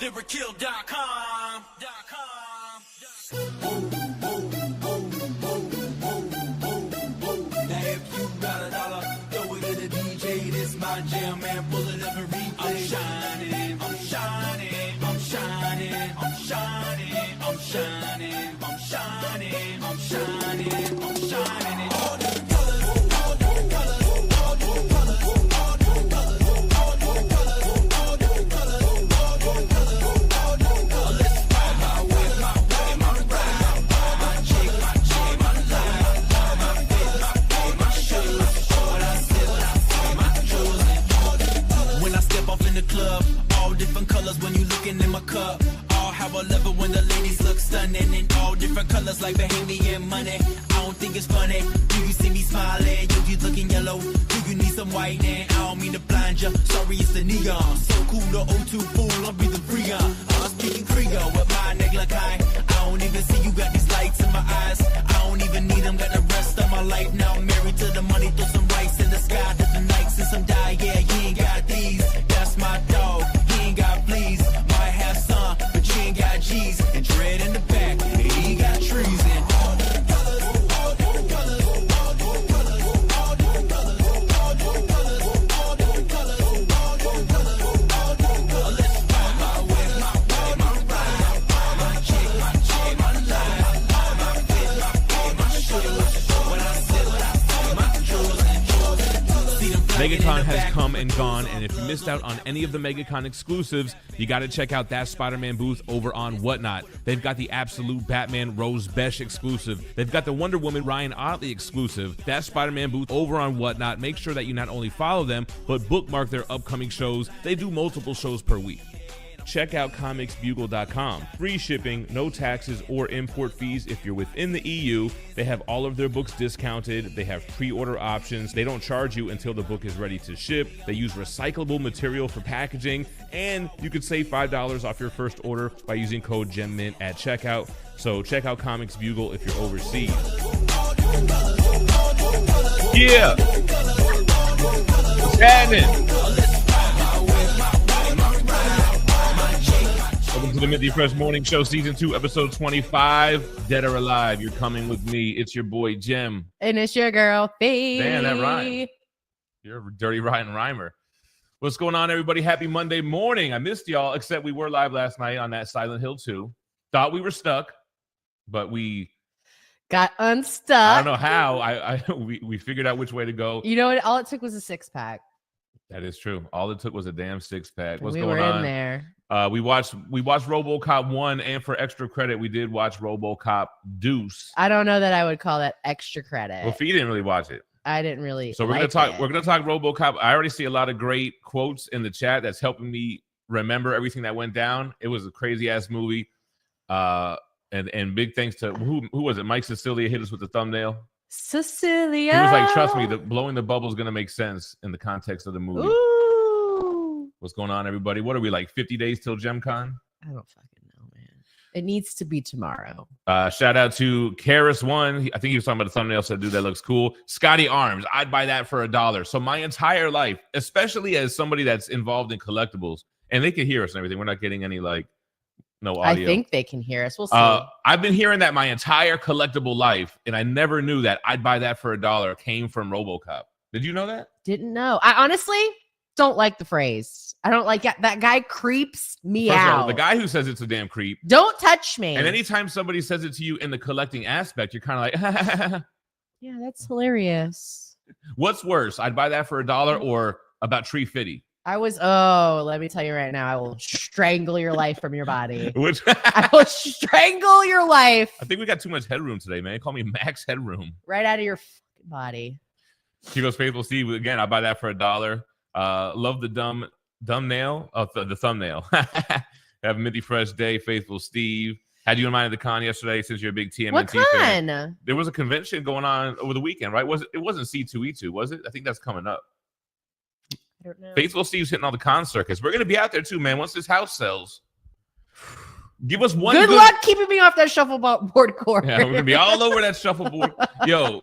lyrical.com. Now if you got $1, throw it at the DJ. This my jam, man. Pull it up and replay. I'm shining, I'm shining, I'm shining, I'm shining, I'm shining, I'm shining, I'm shining, I'm shining. All different colors, all different colors, all different colors, all different colors, all different colors, all different colors, all different colors, all different colors. Let's ride my way, my ride, my chick, my life, my fit, my shoes, what I said, my jewels. When I step off in the club, all different colors when you looking in my cup. All have a level when the ladies look stunning in all different colors like Bahamian money. I don't think it's funny. Do you see me smiling? You looking yellow? Do you need some white? And I don't mean to blind you. Sorry, it's the neon. So cool, the O2 fool. I'll be the freon. I'm speaking Creole with my nigga like I don't even see you got these lights in my eyes. I don't even need them. Got the rest of my life now. I'm married to the money. Throw some rice in the sky. Different nights and some dye. Yeah, you ain't got these. That's my dog. He ain't got fleas. Might have some, but you ain't got G's. And dread in the back. And he got trees in all different colors. All different colors. All different colors. All different colors. All different colors. All different colors. All different colors. All different colors. Let's ride my way, my ride, my chick, my life, my fit, my shoes. When I said, my jewels and jewels. See them MegaCon has come and gone, and if you missed out on any of the MegaCon exclusives, you got to check out That Spider-Man booth over on Whatnot. They've got the Absolute Batman Rose Besh exclusive. They've got the Wonder Woman Ryan Otley exclusive. That Spider-Man booth over on Whatnot. Make sure that you not only follow them, but bookmark their upcoming shows. They do multiple shows per week. Check out comicsbugle.com. Free shipping, no taxes or import fees if you're within the EU. They have all of their books discounted. They have pre-order options. They don't charge you until the book is ready to ship. They use recyclable material for packaging, and you could save $5 off your first order by using code GemMint at checkout. So check out Comics Bugle if you're overseas. Yeah. What's happening? Welcome to the Minty Fresh Morning Show, Season 2, Episode 25, Dead or Alive. You're coming with me. It's your boy, Gem. And it's your girl, Phie. Man, that rhyme. You're a dirty rotten rhymer. What's going on, everybody? Happy Monday morning. I missed y'all, except we were live last night on that Silent Hill 2. Thought we were stuck, but we got unstuck. I don't know how. We figured out which way to go. You know what? All it took was a 6-pack. That is true. All it took was a damn 6-pack. What's we going were on? In there. We watched RoboCop 1, and for extra credit, we did watch RoboCop Deuce. I don't know that I would call that extra credit. Well, Phie didn't really watch it. I didn't really. So we're gonna talk RoboCop. I already see a lot of great quotes in the chat that's helping me remember everything that went down. It was a crazy ass movie. And big thanks to who was it? Mike Cecilia hit us with the thumbnail. Cecilia. He was like, trust me, blowing the bubble is gonna make sense in the context of the movie. Ooh. What's going on, everybody? What are we, like 50 days till GemCon? I don't fucking know, man. It needs to be tomorrow. Shout out to Karis1. I think he was talking about the thumbnail, said, dude, that looks cool. Scotty Arms, I'd buy that for $1. So my entire life, especially as somebody that's involved in collectibles, and they can hear us and everything. We're not getting any no audio. I think they can hear us. We'll see. I've been hearing that my entire collectible life, and I never knew that I'd buy that for $1 came from RoboCop. Did you know that? Didn't know. I honestly don't like the phrase. I don't like that guy creeps me First out. of all, the guy who says it's a damn creep. Don't touch me. And anytime somebody says it to you in the collecting aspect, you're kind of like, yeah, that's hilarious. What's worse? I'd buy that for $1 or about Tree Fitty. Let me tell you right now, I will strangle your life from your body. Which I will strangle your life. I think we got too much headroom today, man. Call me Max Headroom. Right out of your fucking body. He goes, Faithful Steve, again, I buy that for $1. Love the dumb nail of the thumbnail. Have a Minty Fresh day, Faithful Steve. Had you in mind at the con yesterday since you're a big TMNT what fan? Con? There was a convention going on over the weekend, right? It wasn't C2E2, was it? I think that's coming up. I don't know. Faithful Steve's hitting all the con circuits. We're going to be out there too, man. Once this house sells, give us one good luck keeping me off that shuffleboard court. Yeah, we're going to be all over that shuffleboard. Yo,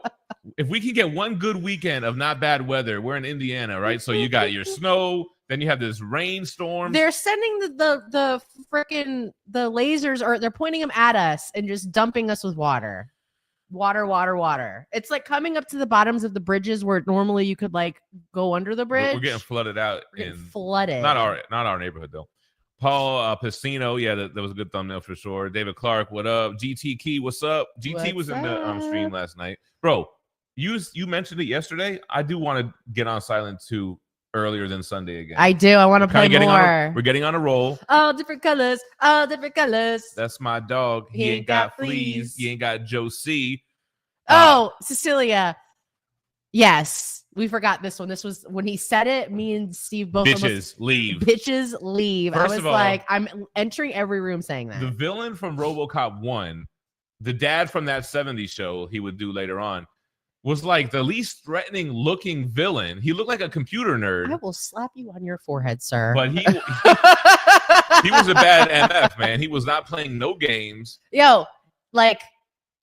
if we can get one good weekend of not bad weather, we're in Indiana, right? So you got your snow, Then you have this rainstorm. They're sending the freaking the lasers, or they're pointing them at us and just dumping us with water. Water. It's like coming up to the bottoms of the bridges where normally you could like go under the bridge. We're getting flooded out. We're getting flooded. Not our neighborhood though. Paul Pacino, yeah, that was a good thumbnail for sure. David Clark, what up? GT Key, what's up? GT was in the stream last night, bro. You mentioned it yesterday. I do want to get on Silent 2 earlier than Sunday again. I do. I want to play more. We're getting on a roll. All different colors. All different colors. That's my dog. He ain't got fleas. He ain't got Joe C. Cecilia. Yes, we forgot this one. This was when he said it. Me and Steve both bitches leave. Bitches leave. First I was like, I'm entering every room saying that. The villain from RoboCop 1, the dad from that 70s show he would do later on, was like the least threatening looking villain. He looked like a computer nerd. I will slap you on your forehead, sir. But he was a bad MF, man. He was not playing no games. Yo, like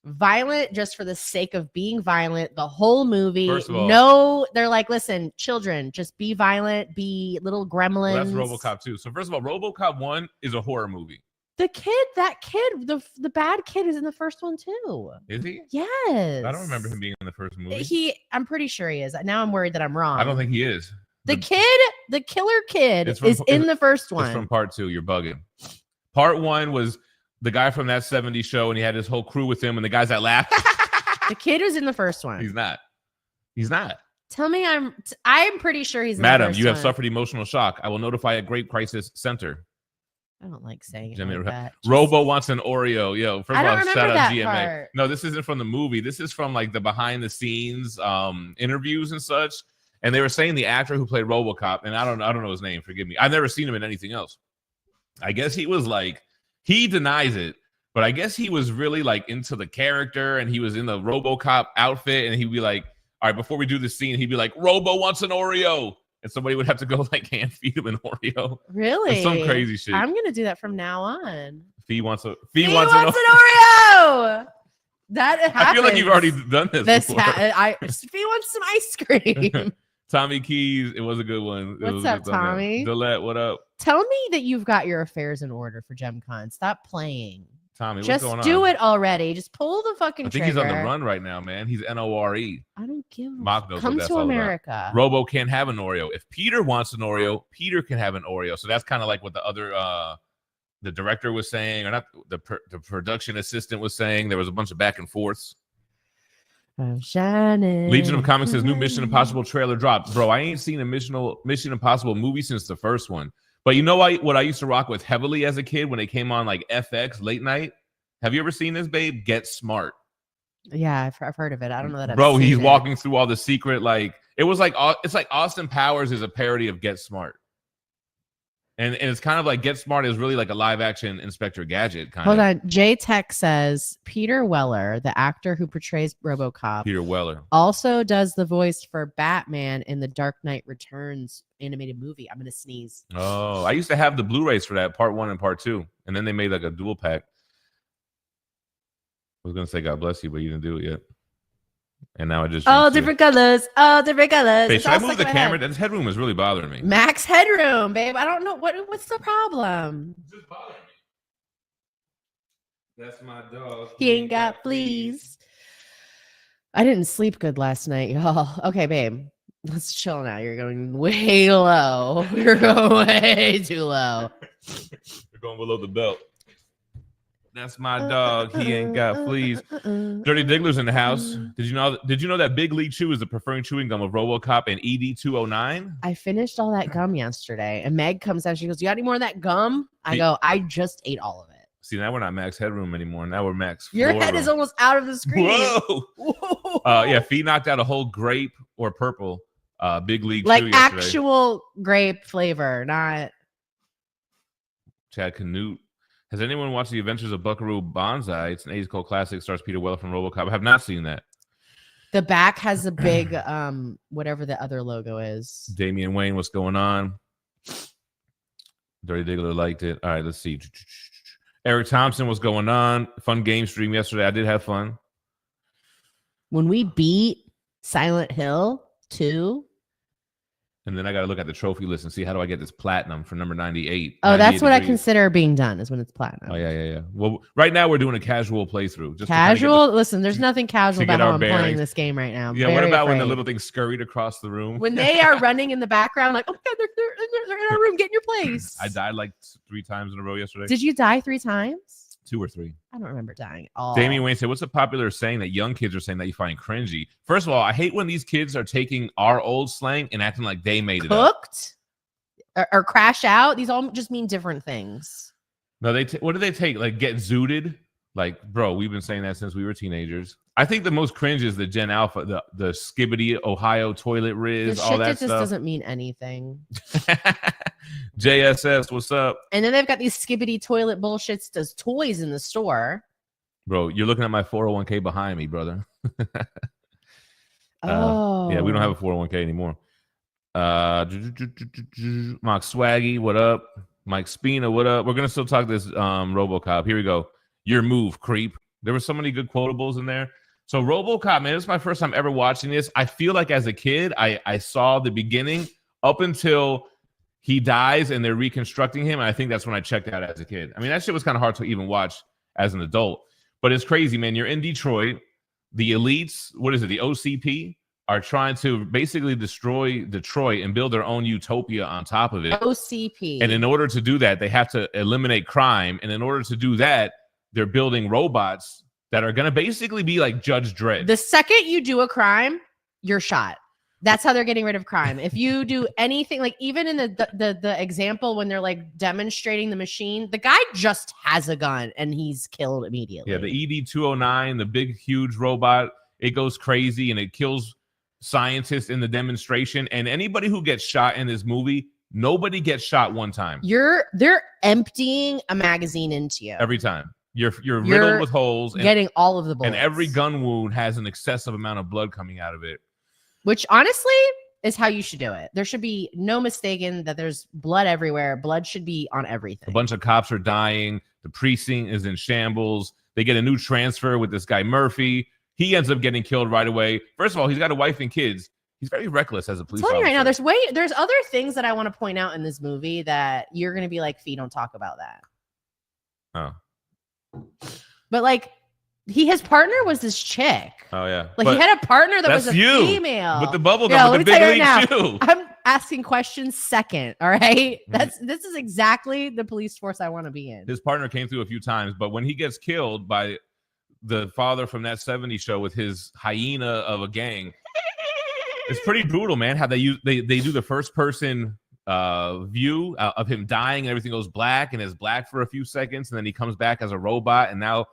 violent just for the sake of being violent. The whole movie. First of all, no, they're like, listen, children, just be violent, be little gremlins. Well, that's RoboCop 2. So first of all, RoboCop 1 is a horror movie. The kid, the bad kid is in the first one too. Is he? Yes. I don't remember him being in the first movie. I'm pretty sure he is. Now I'm worried that I'm wrong. I don't think he is. The killer kid is in the first one. It's from part 2. You're bugging. Part 1 was the guy from that 70s show, and he had his whole crew with him, and the guys that laughed. The kid is in the first one. He's not. Tell me I'm pretty sure he's in Madam, the first you have one. suffered emotional shock. I will notify a Grape Crisis Center. I don't like saying it like that. Robo wants an Oreo. Yo, first of all, shout out GMA. Part. No, this isn't from the movie. This is from like the behind the scenes interviews and such. And they were saying the actor who played RoboCop, and I don't know his name. Forgive me. I've never seen him in anything else. I guess he was like, he denies it, but I guess he was really like into the character, and he was in the RoboCop outfit, and he'd be like, all right, before we do this scene, he'd be like, Robo wants an Oreo. And somebody would have to go like hand feed him an Oreo. Really? Some crazy shit. I'm gonna do that from now on. Phie wants an Oreo. That happens. I feel like you've already done this before. Phie wants some ice cream. Tommy Keys, it was a good one. What's up, Tommy? Dillette, what up? Tell me that you've got your affairs in order for GemCon. Stop playing. Tommy, just what's going on? do it already. Just pull the fucking trigger. I think he's on the run right now, man. He's NORE. I don't give a Mock knows Come what that's to all America. About. Robo can't have an Oreo. If Peter wants an Oreo, Peter can have an Oreo. So that's kind of like what the other the director was saying, or not the production assistant was saying. There was a bunch of back and forths. I'm shining. Legion of Comics says new Mission Impossible trailer dropped. Bro, I ain't seen a Mission Impossible movie since the first one. But you know what I used to rock with heavily as a kid when they came on like FX late night? Have you ever seen this, babe? Get Smart. Yeah, I've heard of it. I don't know that. Bro, he's walking through all the secret, like it was like it's like Austin Powers is a parody of Get Smart. And it's kind of like Get Smart is really like a live action Inspector Gadget kind of. Hold on. J Tech says Peter Weller, the actor who portrays RoboCop, Peter Weller, also does the voice for Batman in the Dark Knight Returns animated movie. I'm gonna sneeze. Oh, I used to have the Blu-rays for that, part 1 and part 2, and then they made like a dual pack. I was gonna say God bless you, but you didn't do it yet. And now I just different colors. All different colors. Hey, should I move the camera? This headroom is really bothering me. Max headroom, babe. I don't know what's the problem. It's just bothering me. That's my dog. He ain't got fleas. I didn't sleep good last night, y'all. Okay, babe. Let's chill now. You're going way low. You're going way too low. You're going below the belt. That's my dog. He ain't got fleas. Dirty Diggler's in the house. Did you know that Big League Chew is the preferring chewing gum of RoboCop and ED209? I finished all that gum yesterday, and Meg comes out. She goes, "You got any more of that gum?" I go, "I just ate all of it." See, now we're not Max Headroom anymore. Now we're Max. Your head room. is almost out of the screen. Whoa! Yeah, Phie knocked out a whole grape or purple Big League like Chew yesterday. Actual grape flavor, not Chad Canute. Has anyone watched The Adventures of Buckaroo Banzai? It's an 80s cult classic. Stars Peter Weller from RoboCop. I have not seen that. The back has a big whatever the other logo is. Damian Wayne, what's going on? Dirty Diggler liked it. All right, let's see. Eric Thompson, what's going on? Fun game stream yesterday. I did have fun. When we beat Silent Hill 2, And then I got to look at the trophy list and see how do I get this platinum for number 98. Oh, that's 98 what I degrees. consider being done is when it's platinum. Oh, yeah. Well, right now we're doing a casual playthrough. Just Casual? Listen, there's nothing casual to get about how our I'm playing bearings. this game right now. I'm Yeah, what very about when afraid. the little thing scurried across the room? When they are running in the background, like, oh my God, they're in our room, get in your place. I died like 3 times in a row yesterday. Did you die 3 times? 2 or 3. I don't remember dying at all. Damien Wayne said, what's a popular saying that young kids are saying that you find cringy? First of all, I hate when these kids are taking our old slang and acting like they made it up. Cooked or crash out. These all just mean different things. No, what do they take? Like get zooted? Like, bro, we've been saying that since we were teenagers. I think the most cringe is the Gen Alpha, the Skibbity Ohio toilet riz, The all shit that that just stuff. doesn't mean anything. JSS, what's up? And then they've got these skibbity toilet bullshits, does toys in the store. Bro, you're looking at my 401k behind me, brother. Oh. Yeah, we don't have a 401k anymore. Mark Swaggy, what up? Mike Spina, what up? We're gonna still talk this RoboCop. Here we go. Your move, creep. There were so many good quotables in there. So RoboCop, man, this is my first time ever watching this. I feel like as a kid, I saw the beginning up until he dies and they're reconstructing him. And I think that's when I checked out as a kid. I mean, that shit was kind of hard to even watch as an adult. But it's crazy, man. You're in Detroit. The elites, what is it? The OCP are trying to basically destroy Detroit and build their own utopia on top of it. OCP. And in order to do that, they have to eliminate crime. And in order to do that, they're building robots that are going to basically be like Judge Dredd. The second you do a crime, you're shot. That's how they're getting rid of crime. If you do anything, like even in the example when they're like demonstrating the machine, the guy just has a gun and he's killed immediately. Yeah, the ED-209, the big, huge robot, it goes crazy and it kills scientists in the demonstration. And anybody who gets shot in this movie, nobody gets shot one time. They're emptying a magazine into you. Every time. You're riddled with holes. And, getting all of the bullets. and every gun wound has an excessive amount of blood coming out of it. Which honestly is how you should do it. There should be no mistaking that there's blood everywhere. Blood should be on everything. A bunch of cops are dying. The precinct is in shambles. They get a new transfer with this guy Murphy. He ends up getting killed right away. First of all, he's got a wife and kids. He's very reckless as a police officer. I'm telling you right now, there's other things that I want to point out in this movie that you're going to be like, Phie, don't talk about that. Oh. But like, his partner was this chick. Oh, yeah. Like But he had a partner that was a you, female. with the bubble Yeah, gum, let with me the tell big you right league shoe. I'm asking questions second. All right. Mhm. This is exactly the police force I want to be in. His partner came through a few times, but when he gets killed by the father from that 70s show with his hyena of a gang, it's pretty brutal, man. How they do the first person view of him dying and everything goes black and is black for a few seconds, and then he comes back as a robot, and now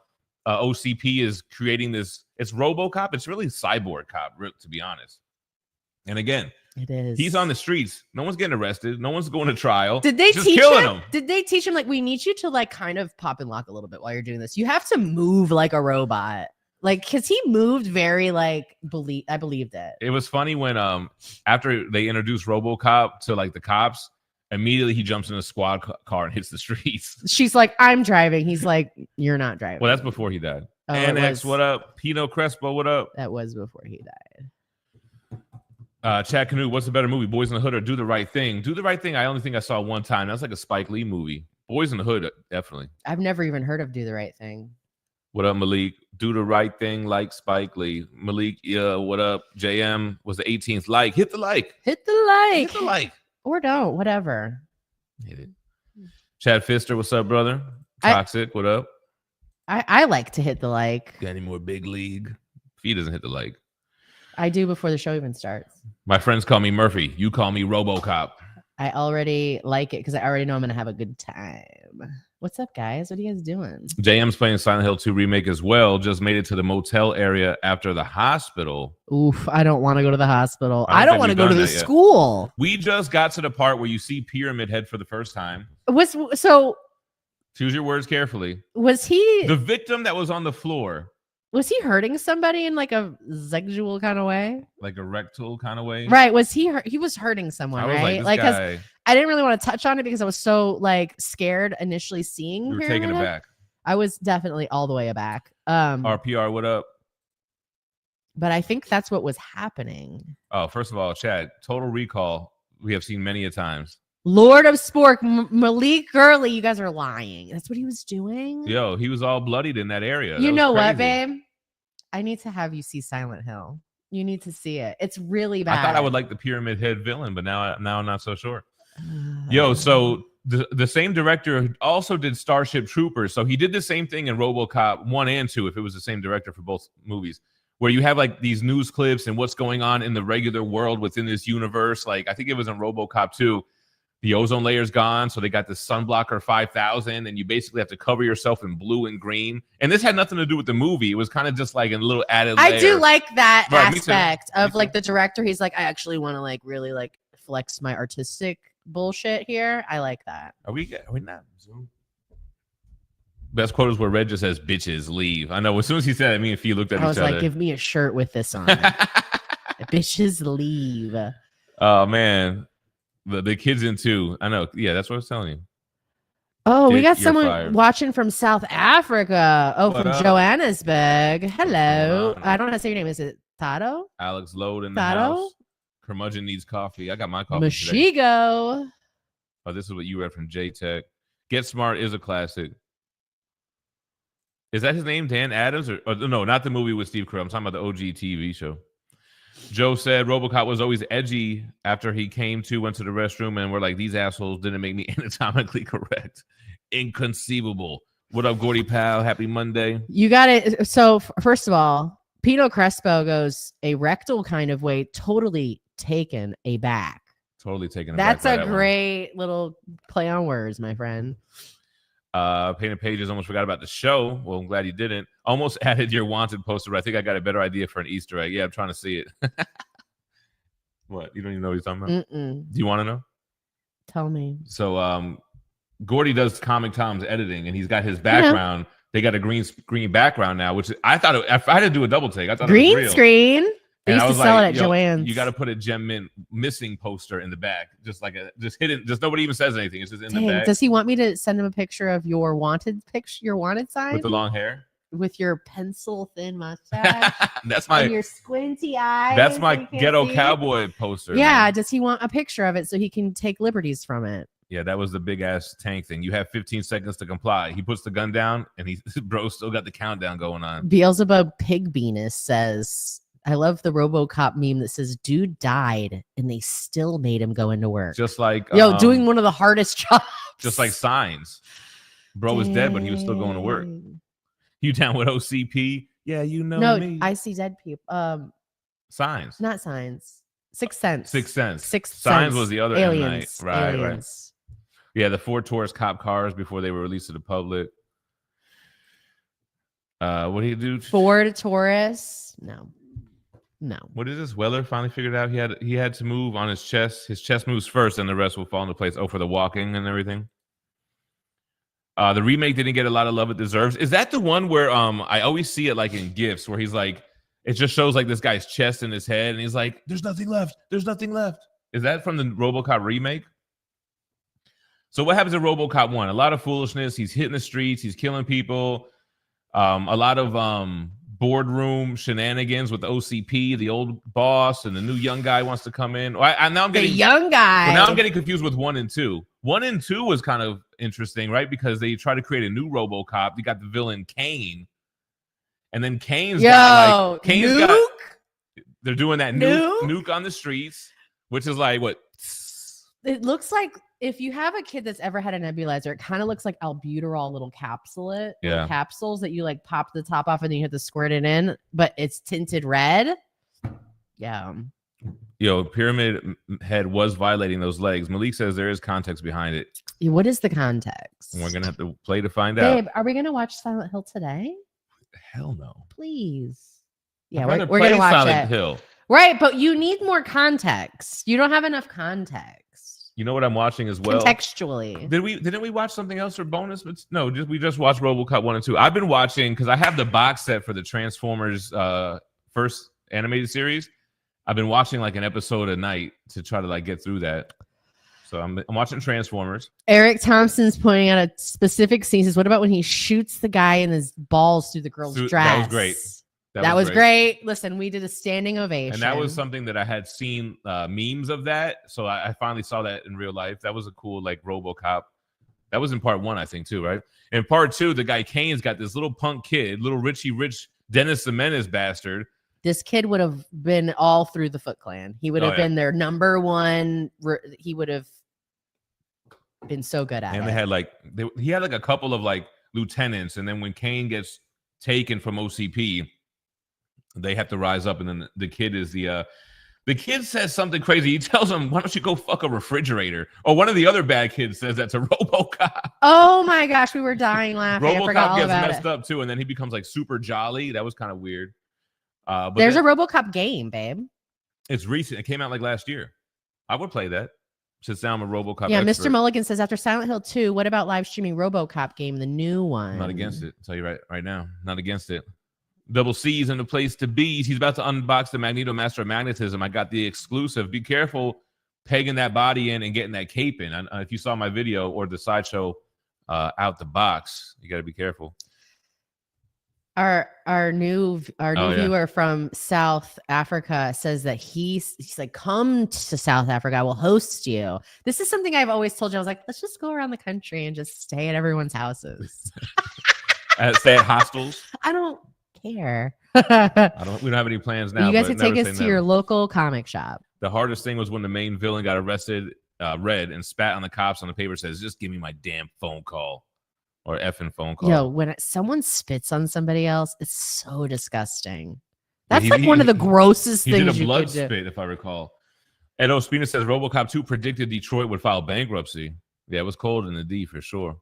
OCP is creating this. It's RoboCop. It's really Cyborg Cop, to be honest. And again, It is. he's on the streets. No one's getting arrested. No one's going to trial. Did they Just teach killing him? Did they teach him like we need you to like kind of pop and lock a little bit while you're doing this? You have to move like a robot. Like, cause he moved very like I believed it. It was funny when after they introduced RoboCop to like the cops, immediately he jumps in a squad car and hits the streets. She's like, I'm driving. He's like, you're not driving. Well, that's before he died. Oh, it NX, was- what up? Pino Crespo, what up? That was before he died. Chad Canoe, what's the better movie, Boys in the Hood or Do the Right Thing? Do the Right Thing, I only think I saw one time. That's like a Spike Lee movie. Boys in the Hood, definitely. I've never even heard of Do the Right Thing. What up, Malik? Do the Right Thing like Spike Lee. Malik, yeah, what up? JM was the 18th like. Hit the like. Hit the like. Hit the like. Or don't, whatever. Hit it. Chad Fister, what's up, brother? Toxic, what up? I like to hit the like. Got any more big league? If he doesn't hit the like. I do before the show even starts. My friends call me Murphy. You call me RoboCop. I already like it because I already know I'm going to have a good time. What's up, guys? What are you guys doing? JM's playing Silent Hill 2 remake as well. Just made it to the motel area after the hospital. Oof, I don't want to go to the hospital. I I don't don't want to think go we've to the done that yet. school. We just got to the part where you see Pyramid Head for the first time. Choose your words carefully. Was he The victim that was on the floor, hurting somebody in like a sexual kind of way? like a rectal kind of way. Right. He was hurting someone, I was right? like, this 'cause guy, I didn't really want to touch on it because I was so like scared initially seeing you were Pyramid taking it Head. back. I was definitely all the way aback. RPR, what up? But I think that's what was happening. Oh, first of all, Chad, Total Recall we have seen many a times. Lord of Spork, Malik Gurley. You guys are lying. That's what he was doing. Yo, he was all bloodied in that area. You That know was what, crazy. babe? I need to have you see Silent Hill. You need to see it. It's really bad. I thought I would like the Pyramid Head villain, but now I'm not so sure. Yo, so the same director also did Starship Troopers. So he did the same thing in RoboCop 1 and 2, if it was the same director for both movies, where you have like these news clips and what's going on in the regular world within this universe. Like I think it was in RoboCop 2. The ozone layer's gone, so they got the Sunblocker 5000, and you basically have to cover yourself in blue and green. And this had nothing to do with the movie. It was kind of just like a little added layer. I do like that Right, me too. aspect of Me like too. the director. He's like, I actually want to like really like flex my artistic bullshit here. I like that. Are we not? Best quote is where Red just says, "Bitches leave." I know. As soon as he said it, me and Phie looked at I each was other. like, give me a shirt with this on. it. Bitches leave. Oh man, the kids in too. I know. Yeah, that's what I was telling you. Oh, we Dick, got you're someone fired. watching from South Africa. Oh, What from up? Johannesburg. Hello. on? I don't know how to say your name. Is it Tato? Alex Load in the Tato? house. Curmudgeon needs coffee. I got my coffee today. Mashigo. Oh, this is what you read from J Tech. Get Smart is a classic. Is that his name, Dan Adams? Or no, not the movie with Steve Carell. I'm talking about the OG TV show. Joe said RoboCop was always edgy after he went to the restroom, and we're like, these assholes didn't make me anatomically correct. Inconceivable. What up, Gordy pal? Happy Monday. You got it. So, first of all, Pino Crespo goes a rectal kind of way, totally taken aback. Totally taken aback That's by a that one. great little play on words, my friend. Painted Pages almost forgot about the show. Well, I'm glad you didn't. Almost added your wanted poster, but I think I got a better idea for an Easter egg. Yeah, I'm trying to see it. What? You don't even know what he's talking about? Mm-mm. Do you want to know? Tell me. So Gordy does Comic Tom's editing, and he's got his background. They got a green background now, which I thought if I had to do a double take, I thought it was Green real. screen. They And used I to was sell like, it at yo, Joann's. You got to put a Gem Mint missing poster in the back, just hidden. Just nobody even says anything. It's just in the Dang, back does he want me to send him a picture of your wanted sign with the long hair. with your pencil thin mustache That's and my your squinty eyes? that's my so you can't ghetto see? cowboy poster. Yeah, man. does he want a picture of it so he can take liberties from it? Yeah, that was the big ass tank thing. You have 15 seconds to comply. He puts the gun down, and bro still got the countdown going on. Beelzebub Pig Venus says, I love the RoboCop meme that says, dude died and they still made him go into work. Just like Doing one of the hardest jobs. just like Signs. Bro was dead, but he was still going to work. Dang. You down with OCP? Yeah, you know No, me. I see dead people. Signs. Not Signs. Sixth Sense. Sixth Sense. Sixth Signs Sense. was the other M. Night. Aliens. Right. Aliens. Yeah, the Ford Taurus cop cars before they were released to the public. What do you do? Ford Taurus. No. What is this? Weller finally figured out he had to move on his chest. His chest moves first, and the rest will fall into place. Oh, for the walking and everything. The remake didn't get a lot of love it deserves. Is that the one where I always see it like in GIFs where he's like, it just shows like this guy's chest and his head, and he's like, "There's nothing left. There's nothing left." Is that from the RoboCop remake? So what happens in RoboCop 1? A lot of foolishness. He's hitting the streets. He's killing people. A lot of boardroom shenanigans with the OCP, the old boss, and the new young guy wants to come in. Now I'm The getting young guy. well, now I'm getting confused with 1 and 2. 1 and 2 was kind of interesting, right? Because they try to create a new RoboCop. You got the villain Kane, and then Kane's got they're doing that nuke on the streets, which is like what? It looks like if you have a kid that's ever had a nebulizer, it kind of looks like albuterol little capsules that you like pop the top off and then you have to squirt it in, but it's tinted red. Yeah. Yo, Pyramid Head was violating those legs. Malik says there is context behind it. What is the context? And we're gonna have to play to find out. Babe, are we gonna watch Silent Hill today? Hell no. Please. Yeah, I'd we're rather gonna play watch Silent it. Hill. Right, but you need more context. You don't have enough context. You know what I'm watching as well? Contextually. Didn't we watch something else for bonus? But no, we just watched RoboCop 1 and 2. I've been watching because I have the box set for the Transformers first animated series. I've been watching like an episode a night to try to like get through that. So I'm watching Transformers. Eric Thompson's pointing out a specific scene. He says, what about when he shoots the guy in his balls through the girl's dress? That was great. That was great. Listen, we did a standing ovation. And that was something that I had seen memes of that. So I finally saw that in real life. That was a cool, like, RoboCop. That was in part 1, I think, too, right? In part 2, the guy Kane's got this little punk kid, little Richie Rich Dennis the Menace bastard. This kid would have been all through the Foot Clan. He would have been their number one. He would have been so good at it. And they had like he had like a couple of like lieutenants, and then when Kane gets taken from OCP, they have to rise up, and then the kid is the kid says something crazy. He tells him, "Why don't you go fuck a refrigerator?" Or one of the other bad kids says that to RoboCop. Oh my gosh, we were dying laughing. RoboCop gets messed up too, and then he becomes like super jolly. That was kind of weird. But there's a RoboCop game, babe. It's recent. It came out like last year. I would play that. Since now I'm a RoboCop Yeah, expert. Mr. Mulligan says, after Silent Hill 2, what about live streaming RoboCop game, the new one? I'm not against it. I'll tell you right now. Not against it. Double C's in the place to be. He's about to unbox the Magneto Master of Magnetism. I got the exclusive. Be careful pegging that body in and getting that cape in. If you saw my video or the sideshow out the box, you got to be careful. Our new viewer from South Africa says that he's like, come to South Africa, I will host you. This is something I've always told you. I was like, let's just go around the country and just stay at everyone's houses. Stay at hostels. I don't care. We don't have any plans now. You guys can take us to your local comic shop. The hardest thing was when the main villain got arrested, read and spat on the cops on the paper, says, "Just give me my damn phone call." Or effing phone call. Yo, when someone spits on somebody else, it's so disgusting. That's one of the grossest things you could do. He did a blood spit, if I recall. Ed Ospina says RoboCop 2 predicted Detroit would file bankruptcy. Yeah, it was cold in the D for sure.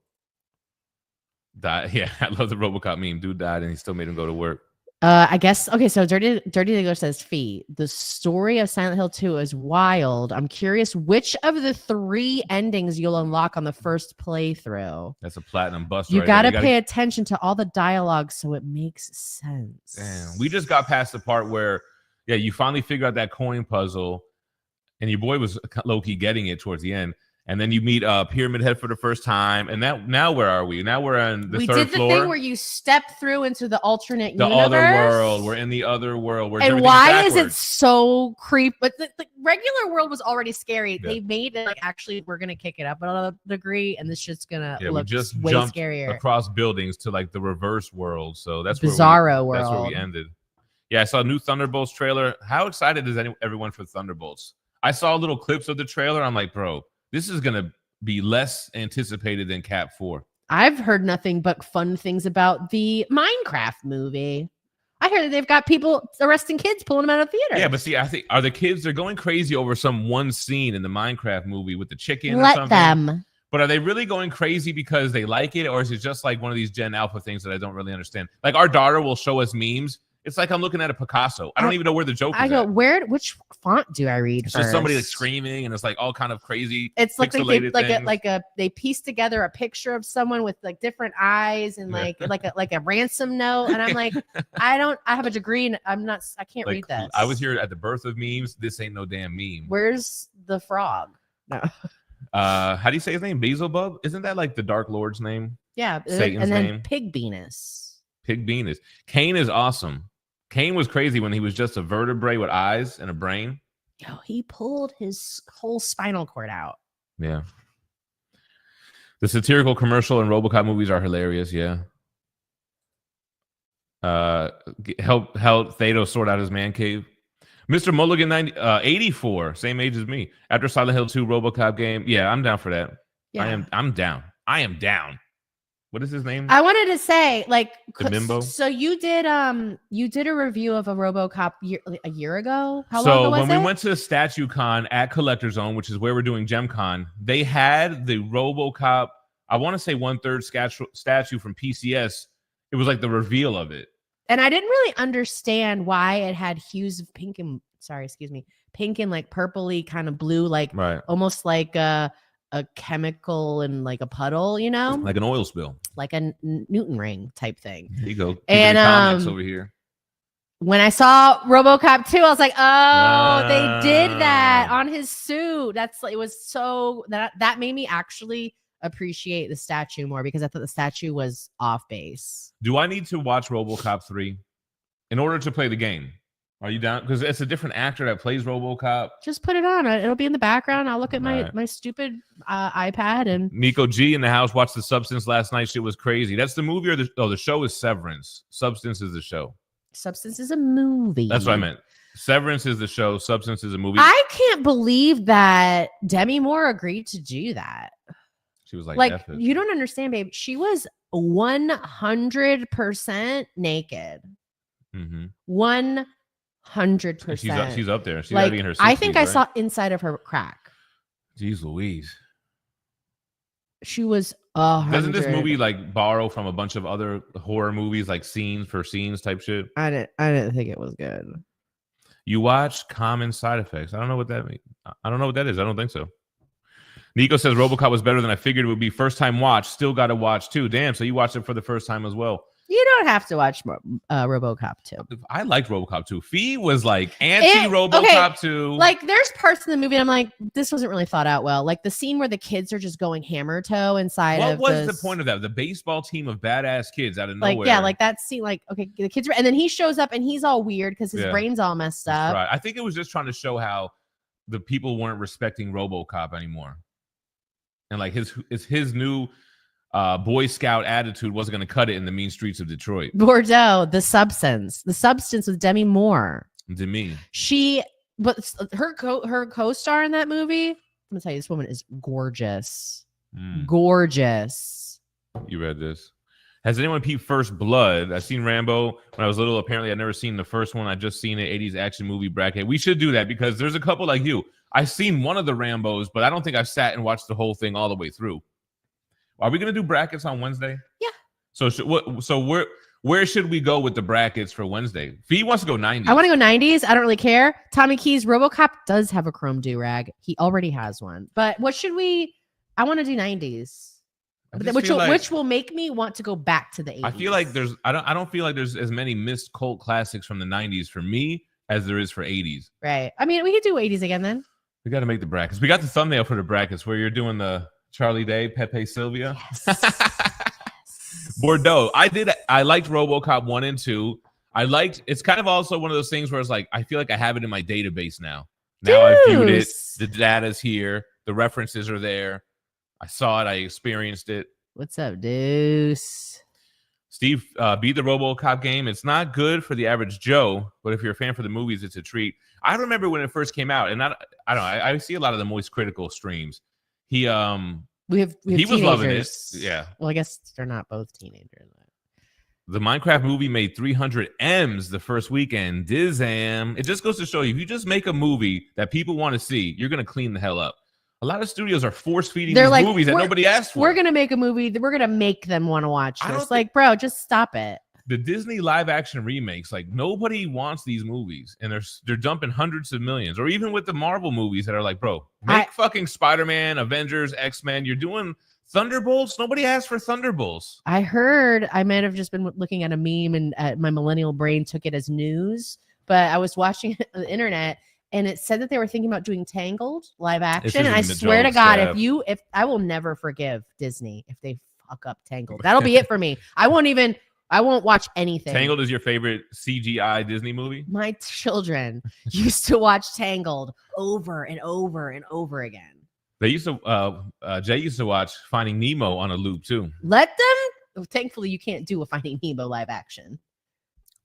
Died. Yeah, I love the RoboCop meme. Dude died and he still made him go to work. I guess, okay, so Dirty Diggler says, Phie, the story of Silent Hill 2 is wild. I'm curious which of the 3 endings you'll unlock on the first playthrough. That's a platinum bust. You got to pay attention to all the dialogue so it makes sense. Damn. We just got past the part where, yeah, you finally figure out that coin puzzle, and your boy was low-key getting it towards the end. And then you meet Pyramid Head for the first time. And now where are we? Now we're on the third floor. We did the thing where you step through into the alternate universe. The other world. We're in the other world. And why is it so creepy? But the regular world was already scary. Yeah. They made it like, actually, we're going to kick it up a degree. And this shit's going to look way scarier. Across buildings to like the reverse world. So that's Bizarro world. That's where we ended. Yeah, I saw a new Thunderbolts trailer. How excited is everyone for Thunderbolts? I saw little clips of the trailer. I'm like, bro, this is going to be less anticipated than Cap 4. I've heard nothing but fun things about the Minecraft movie. I heard that they've got people arresting kids, pulling them out of theaters. Yeah, but see, I think, are the kids, they're going crazy over some one scene in the Minecraft movie with the chicken Let or something. them. But are they really going crazy because they like it? Or is it just like one of these Gen Alpha things that I don't really understand? Like our daughter will show us memes. It's like I'm looking at a Picasso. I don't even know where the joke is. I go, which font do I read? It's just somebody like screaming, and it's like all kind of crazy. It's like they piece together a picture of someone with like different eyes and like a ransom note. And I'm like, I have a degree and I can't read this. I was here at the birth of memes. This ain't no damn meme. Where's the frog? No. How do you say his name? Beelzebub? Isn't that like the Dark Lord's name? Yeah. Satan's name. Pig Venus. Pig Venus. Kane is awesome. Kane was crazy when he was just a vertebrae with eyes and a brain. Yo, he pulled his whole spinal cord out. Yeah. The satirical commercial and RoboCop movies are hilarious. Yeah. Help Thanos sort out his man cave. Mr. Mulligan 84, same age as me. After Silent Hill 2 RoboCop game. Yeah, I'm down for that. Yeah. I'm down. I am down. What is his name? I wanted to say, like, Bimbo. So you did a review of a RoboCop a year ago. How long so ago was when we went to Statue Con at Collector Zone, which is where we're doing GemCon, they had the RoboCop. I want to say 1/3 statue from PCS. It was like the reveal of it, and I didn't really understand why it had hues of pink and like purpley, kind of blue, like almost like a chemical and like a puddle, you know, like an oil spill, like a Newton ring type thing. There you go. And comics over here. When I saw RoboCop 2, I was like, oh, they did that on his suit. It was so that made me actually appreciate the statue more because I thought the statue was off base. Do I need to watch RoboCop 3? in order to play the game. Are you down? Because it's a different actor that plays RoboCop. Just put it on. It'll be in the background. I'll look at my stupid iPad and Miko G in the house watched The Substance last night. Shit was crazy. That's the movie or the show is Severance. Substance is the show. Substance is a movie. That's what I meant. Severance is the show. Substance is a movie. I can't believe that Demi Moore agreed to do that. She was like F it. You don't understand, babe. She was 100% naked. 100%. She's up there. She's like, in her 60s, I think I right? saw inside of her crack. Jeez Louise. She was 100. Doesn't this movie like borrow from a bunch of other horror movies, like scenes for scenes type shit? I didn't think it was good. You watch Common Side Effects. I don't know what that means. I don't know what that is. I don't think so. Nico says RoboCop was better than I figured it would be. First time watch. Still got to watch too. Damn. So you watched it for the first time as well. You don't have to watch RoboCop 2. I liked RoboCop 2. Phie was like anti-RoboCop 2. Like, there's parts in the movie I'm like, this wasn't really thought out well. Like the scene where the kids are just going hammer toe inside of what was the point of that? The baseball team of badass kids out of nowhere. Like, yeah, like that scene, like, okay, the kids and then he shows up and he's all weird because his brain's all messed up. Right. I think it was just trying to show how the people weren't respecting RoboCop anymore. And like his new Boy Scout attitude wasn't going to cut it in the mean streets of Detroit. Bordeaux, the substance with Demi Moore. Demi. Her co-star in that movie. I'm gonna tell you, this woman is gorgeous. Gorgeous. You read this? Has anyone peeped First Blood? I've seen Rambo when I was little. Apparently, I'd never seen the first one. I just seen it. 80s action movie bracket. We should do that because there's a couple like you. I've seen one of the Rambos, but I don't think I've sat and watched the whole thing all the way through. Are we gonna do brackets on Wednesday? Yeah. So where should we go with the brackets for Wednesday? Phie wants to go 90s. I want to go 90s. I don't really care. Tommy Keys, RoboCop does have a chrome do-rag. He already has one. But what should we? I want to do 90s. Which will make me want to go back to the 80s. I feel like I don't feel like there's as many missed cult classics from the 90s for me as there is for 80s. Right. I mean, we could do 80s again then. We got to make the brackets. We got the thumbnail for the brackets where you're doing the Charlie Day, Pepe Sylvia. Yes. Bordeaux. I liked RoboCop 1 and 2. It's kind of also one of those things where it's like I feel like I have it in my database now. Now I've viewed it. The data's here. The references are there. I saw it. I experienced it. What's up, Deuce? Steve, beat the RoboCop game. It's not good for the average Joe, but if you're a fan for the movies, it's a treat. I remember when it first came out, and I don't know. I see a lot of the Moist Critical streams. He was loving it. Yeah. Well, I guess they're not both teenagers. The Minecraft movie made 300 M's the first weekend. Dizam. It just goes to show you, if you just make a movie that people want to see, you're going to clean the hell up. A lot of studios are force-feeding these movies that nobody asked for. We're going to make a movie. We're going to make them want to watch this. Like, bro, just stop it. The Disney live-action remakes, like, nobody wants these movies. And they're dumping hundreds of millions. Or even with the Marvel movies that are like, bro, make fucking Spider-Man, Avengers, X-Men. You're doing Thunderbolts? Nobody asked for Thunderbolts. I heard, I might have just been looking at a meme and my millennial brain took it as news. But I was watching it on the internet. And it said that they were thinking about doing Tangled live action. And I swear to God, if I will never forgive Disney if they fuck up Tangled. That'll be it for me. I won't watch anything. Tangled is your favorite CGI Disney movie? My children used to watch Tangled over and over and over again. They used to Jay used to watch Finding Nemo on a loop too. Let them. Thankfully, you can't do a Finding Nemo live action.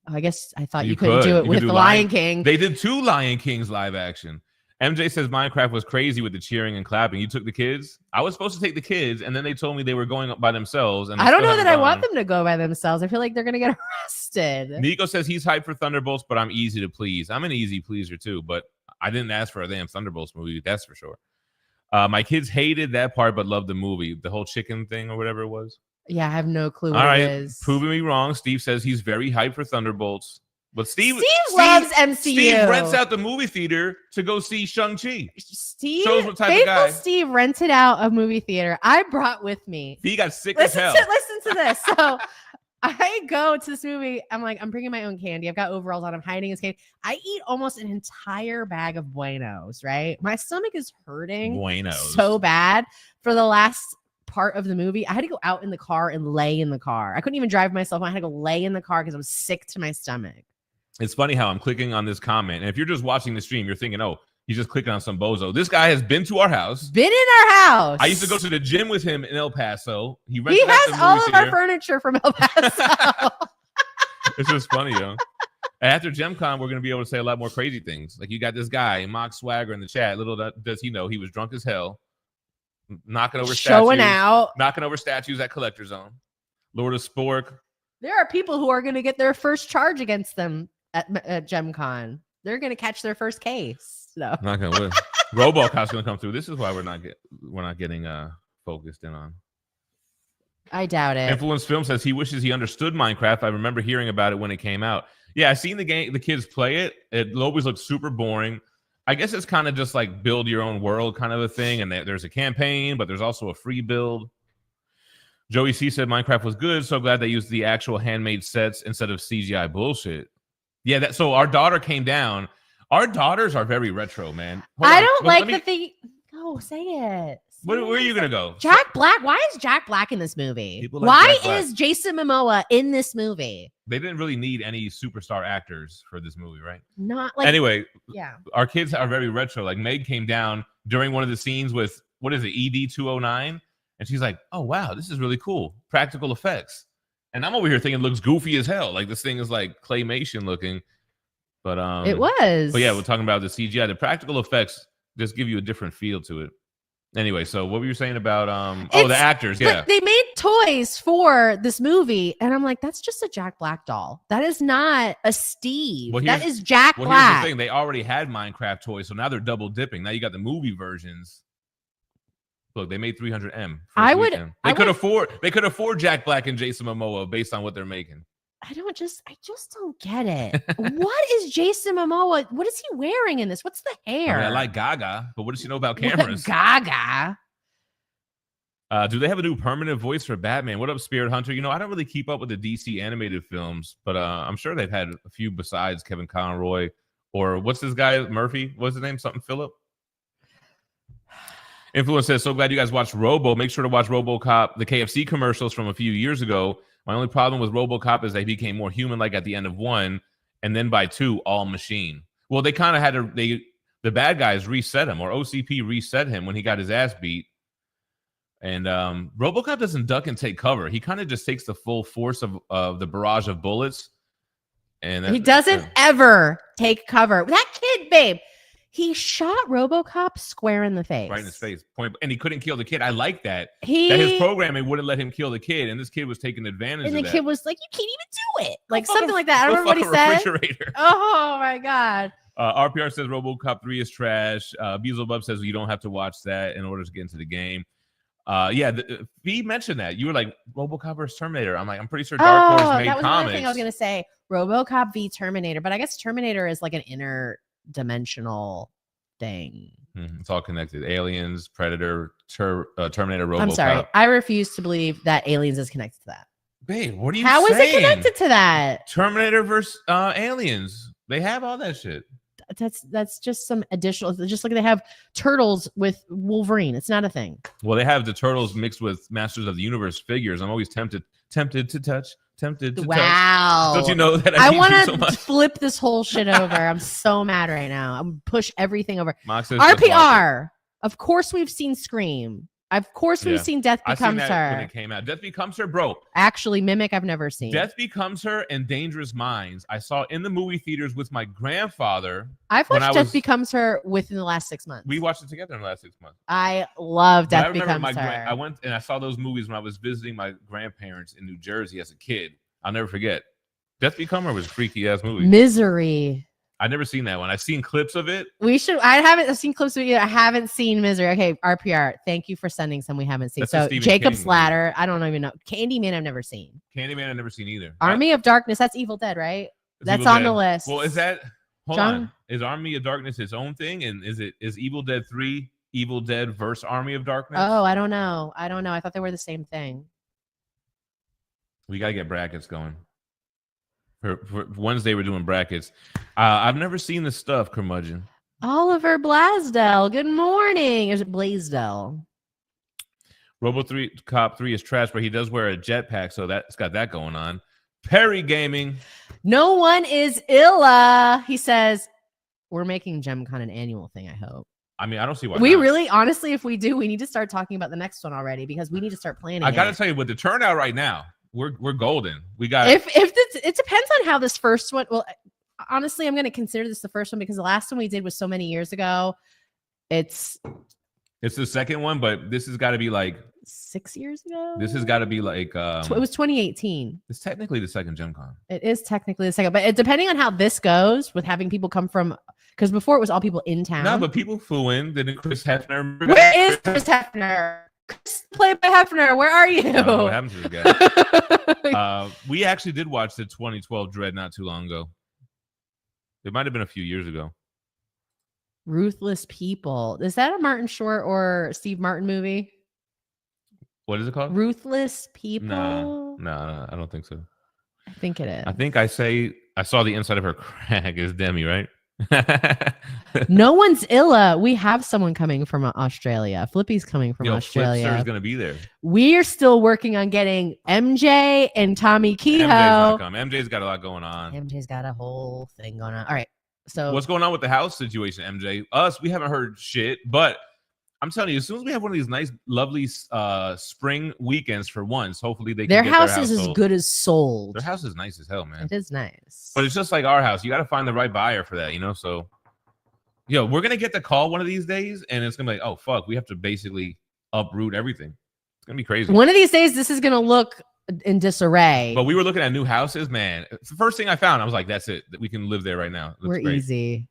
I guess I thought you couldn't do it with The Lion King. They did 2 Lion Kings live action. MJ says Minecraft was crazy with the cheering and clapping. You took the kids? I was supposed to take the kids, and then they told me they were going up by themselves. And I don't know that I want them to go by themselves. I feel like they're going to get arrested. Nico says he's hyped for Thunderbolts, but I'm easy to please. I'm an easy pleaser too, but I didn't ask for a damn Thunderbolts movie. That's for sure. My kids hated that part, but loved the movie. The whole chicken thing or whatever it was. Yeah, I have no clue what it is. Proving me wrong. Steve says he's very hyped for Thunderbolts. But Steve loves MCU. Steve rents out the movie theater to go see Shang-Chi. Steve, shows what type of guy. Steve rented out a movie theater. I brought with me. He got sick as hell. Listen to this. So I go to this movie. I'm like, I'm bringing my own candy. I've got overalls on. I'm hiding his candy. I eat almost an entire bag of Buenos, right? My stomach is hurting so bad for the last part of the movie. I had to go out in the car and lay in the car. I couldn't even drive myself. I had to go lay in the car because I was sick to my stomach. It's funny how I'm clicking on this comment, and if you're just watching the stream, you're thinking, "Oh, he's just clicking on some bozo." This guy has been to our house. Been in our house. I used to go to the gym with him in El Paso. He has all of our furniture from El Paso. It's just funny, yo. After GemCon, we're gonna be able to say a lot more crazy things. Like you got this guy, Mock Swagger, in the chat. Little does he know, he was drunk as hell, knocking over statues at Collector Zone. Lord of Spork. There are people who are gonna get their first charge against them at GemCon. They're gonna catch their first case. So Not gonna win. RoboCop's gonna come through. This is why we're not getting focused in on. I doubt it. Influence Film says he wishes he understood Minecraft. I remember hearing about it when it came out. Yeah, I seen the kids play it. It always looked super boring. I guess it's kind of just like build your own world kind of a thing. And there's a campaign, but there's also a free build. Joey C said Minecraft was good. So glad they used the actual handmade sets instead of CGI bullshit. Yeah, so our daughter came down. Our daughters are very retro, man. I don't like the thing. Oh, say it. Where are you going to go? Jack Black. Why is Jack Black in this movie? Why is Jason Momoa in this movie? They didn't really need any superstar actors for this movie, right? Not like. Anyway, yeah. Our kids are very retro. Like Meg came down during one of the scenes with, what is it, ED-209? And she's like, oh, wow, this is really cool. Practical effects. And I'm over here thinking it looks goofy as hell. Like this thing is like claymation looking. But it was. But yeah, we're talking about the CGI. The practical effects just give you a different feel to it. Anyway, so what were you saying about the actors? Yeah, they made toys for this movie, and I'm like, that's just a Jack Black doll. That is not a Steve. That is Jack Black. Here's the thing: they already had Minecraft toys, so now they're double dipping. Now you got the movie versions. Look, they made 300M. They could afford Jack Black and Jason Momoa based on what they're making. I just don't get it. What is Jason Momoa? What is he wearing in this? What's the hair? I like Gaga, but what does she know about cameras? Gaga. Do they have a new permanent voice for Batman? What up, Spirit Hunter? You know, I don't really keep up with the DC animated films, but I'm sure they've had a few besides Kevin Conroy or what's this guy, Murphy? What's his name? Something Phillip? Influence says, so glad you guys watched Robo. Make sure to watch RoboCop, the KFC commercials from a few years ago. My only problem with RoboCop is they became more human-like at the end of 1, and then by 2, all machine. Well, they kind of had the bad guys reset him, or OCP reset him when he got his ass beat. And RoboCop doesn't duck and take cover. He kind of just takes the full force of the barrage of bullets. And he doesn't ever take cover. That kid, babe. He shot RoboCop square in the face. Right in his face. Point. And he couldn't kill the kid. I like that. That his programming wouldn't let him kill the kid. And this kid was taking advantage of that. And the kid was like, you can't even do it. Like something like that. I don't remember what he said. Oh, my God. RPR says RoboCop 3 is trash. Beelzebub says you don't have to watch that in order to get into the game. Phie mentioned that. You were like, RoboCop versus Terminator. I'm like, I'm pretty sure Dark Horse made that was comics. Another thing I was going to say. RoboCop v Terminator. But I guess Terminator is like an interdimensional thing. It's all connected. Aliens, Predator, Terminator, RoboCop. I'm sorry. I refuse to believe that Aliens is connected to that. Babe, what are you saying? How is it connected to that? Terminator versus Aliens. They have all that shit. That's just some additional. Just like they have turtles with Wolverine. It's not a thing. Well, they have the turtles mixed with Masters of the Universe figures. I'm always tempted to touch. Wow. Don't you know that I want to flip this whole shit over. I'm so mad right now. I'm push everything over. RPR. Of course we've seen Scream. Of course we've seen Death Becomes Her. When it came out. Death Becomes Her, bro. Actually, Mimic I've never seen. Death Becomes Her and Dangerous Minds. I saw in the movie theaters with my grandfather. I've watched Death Becomes Her within the last 6 months. We watched it together in the last 6 months. I love Death Becomes Her. I went and I saw those movies when I was visiting my grandparents in New Jersey as a kid. I'll never forget. Death Becomes Her was a freaky ass movie. Misery. I've never seen that one. I've seen clips of it. I've seen clips of it. I haven't seen Misery. Okay, RPR. Thank you for sending some we haven't seen. So Jacob's Ladder. I don't even know. Candyman I've never seen. Candyman I've never seen either. Army of Darkness. That's Evil Dead, right? That's on the list. Well, is that? Hold on. Is Army of Darkness its own thing? And is Evil Dead 3 Evil Dead versus Army of Darkness? Oh, I don't know. I thought they were the same thing. We gotta get brackets going. For Wednesday, we're doing brackets. I've never seen this stuff, curmudgeon. Oliver Blasdell. Good morning. Is it Blaisdell? RoboCop 3 is trash, but he does wear a jetpack, so that's got that going on. Perry Gaming. No one is illa. He says, we're making GemCon an annual thing, I hope. I mean, I don't see why We not. really, honestly, if we do, we need to start talking about the next one already because we need to start planning. I gotta tell you, with the turnout right now, we're golden. We got If it depends on how this first one. Well, honestly, I'm going to consider this the first one because the last one we did was so many years ago. It's the second one, but this has got to be like 6 years ago. this has got to be like It was 2018. it's technically the second GemCon. It is technically the second, but depending on how this goes with having people come from, because before it was all people in town. No, but people flew in. Then Chris Hefner. Where is Chris Hefner? Chris, played by Hefner. Where are you? I don't know what happened to this guy. We actually did watch the 2012 Dread not too long ago. It might have been a few years ago. Ruthless People. Is that a Martin Short or Steve Martin movie? What is it called? Ruthless People. No, I don't think so. I think it is. I think I saw the inside of her crack is Demi, right? No one's illa. We have someone coming from Australia. Flippy's coming from Australia. Flipster's gonna be there. We're still working on getting MJ and Tommy Kehoe. MJ's got a lot going on. MJ's got a whole thing going on. All right. So What's going on with the house situation, MJ? We haven't heard shit, but I'm telling you, as soon as we have one of these nice, lovely spring weekends for once, hopefully they can their get house their is as sold. good as sold. Their house is nice as hell, man. It is nice. But it's just like our house. You got to find the right buyer for that, you know? So, we're going to get the call one of these days, and it's going to be like, oh, fuck, we have to basically uproot everything. It's going to be crazy. One of these days, this is going to look in disarray. But we were looking at new houses, man. It's the first thing I found. I was like, that's it. We can live there right now. We're great. easy.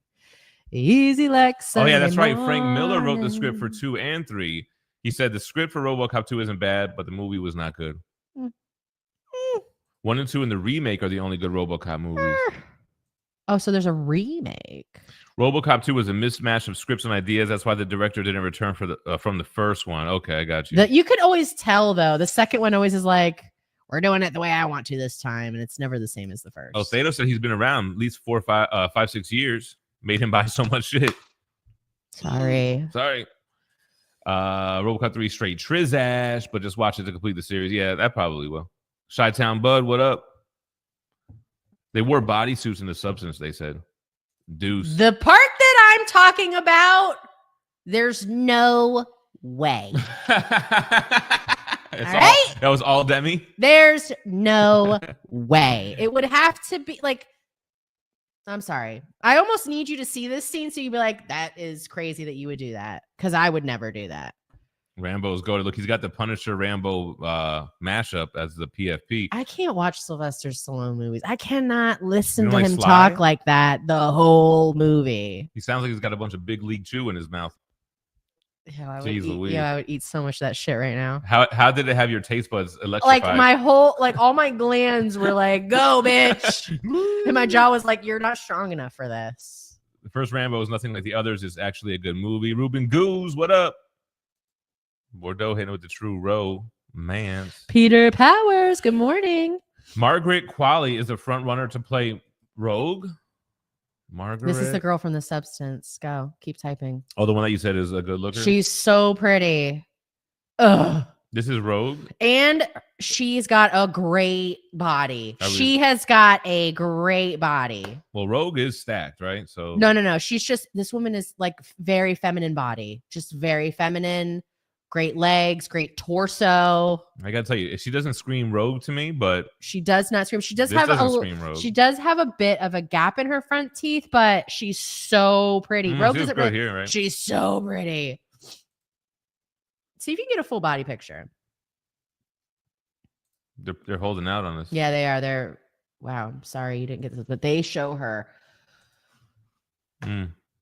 Easy like Sunday Oh, yeah, that's right. Frank Miller wrote the script for morning. 2 and 3. He said the script for RoboCop 2 isn't bad, but the movie was not good. 1 and 2 and the remake are the only good RoboCop movies. Oh, so there's a remake. RoboCop 2 was a mismatch of scripts and ideas. That's why the director didn't return from the first one. Okay, I got you. You could always tell, though. The second one always is like, we're doing it the way I want to this time, and it's never the same as the first. Oh, Thanos said he's been around at least 5, 6 years. Made him buy so much shit. Sorry. RoboCop 3 straight Trizash, but just watch it to complete the series. Yeah, that probably will. Chi-Town Bud, what up? They wore bodysuits in the substance, they said. Deuce. The part that I'm talking about, there's no way. That was all Demi? There's no way. It would have to be like, I'm sorry. I almost need you to see this scene so you'd be like, that is crazy that you would do that. Because I would never do that. Rambo's go to look. He's got the Punisher Rambo mashup as the PFP. I can't watch Sylvester Stallone movies. I cannot listen You to don't him like Sly? talk like that the whole movie. He sounds like he's got a bunch of big league chew in his mouth. Yeah, I Jeez Louise. I would eat so much of that shit right now. How did it have your taste buds electrified? Like my whole, like all my glands were like, go, bitch. And my jaw was like, you're not strong enough for this. The first Rambo is nothing like the others. It's actually a good movie. Ruben Goose, what up? Bordeaux hitting with the true romance. Peter Powers, good morning. Margaret Qualley is the front runner to play Rogue. Margaret. This is the girl from The Substance. Go, keep typing. Oh, the one that you said is a good looker. She's so pretty. Ugh. This is Rogue. And she's got a great body. I would- She has got a great body. Well, Rogue is stacked, right? So No. She's just, this woman is like very feminine body. Just very feminine. Great legs, great torso. I gotta tell you, she doesn't scream Rogue to me, but She does not scream. She does this have doesn't a scream Rogue. she does have a bit of a gap in her front teeth, but she's so pretty. Rogue she was doesn't good really, here, right? she's so pretty. See if you can get a full body picture. They're holding out on us. Yeah, they are. They're wow. I'm sorry you didn't get this, but they show her.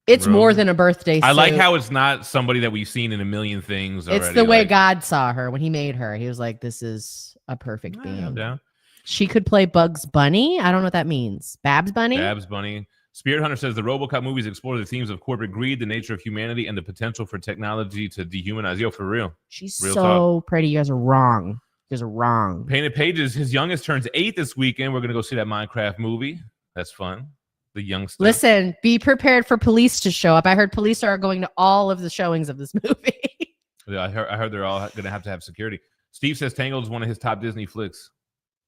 It's Rogue. more than a birthday. I like suit. how it's not somebody that we've seen in a million things already. It's the way like, God saw her when he made her. He was like, this is a perfect I'm being. down. She could play Bugs Bunny. I don't know what that means. Babs Bunny? Babs Bunny. Spirit Hunter says the RoboCop movies explore the themes of corporate greed, the nature of humanity, and the potential for technology to dehumanize. Yo, for real. She's Real so pretty. You guys are wrong. You guys are wrong. Painted Pages, his youngest turns 8 this weekend. We're going to go see that Minecraft movie. That's fun. The youngster. Listen, be prepared for police to show up. I heard police are going to all of the showings of this movie. Yeah, I heard they're all going to have security. Steve says Tangled is one of his top Disney flicks.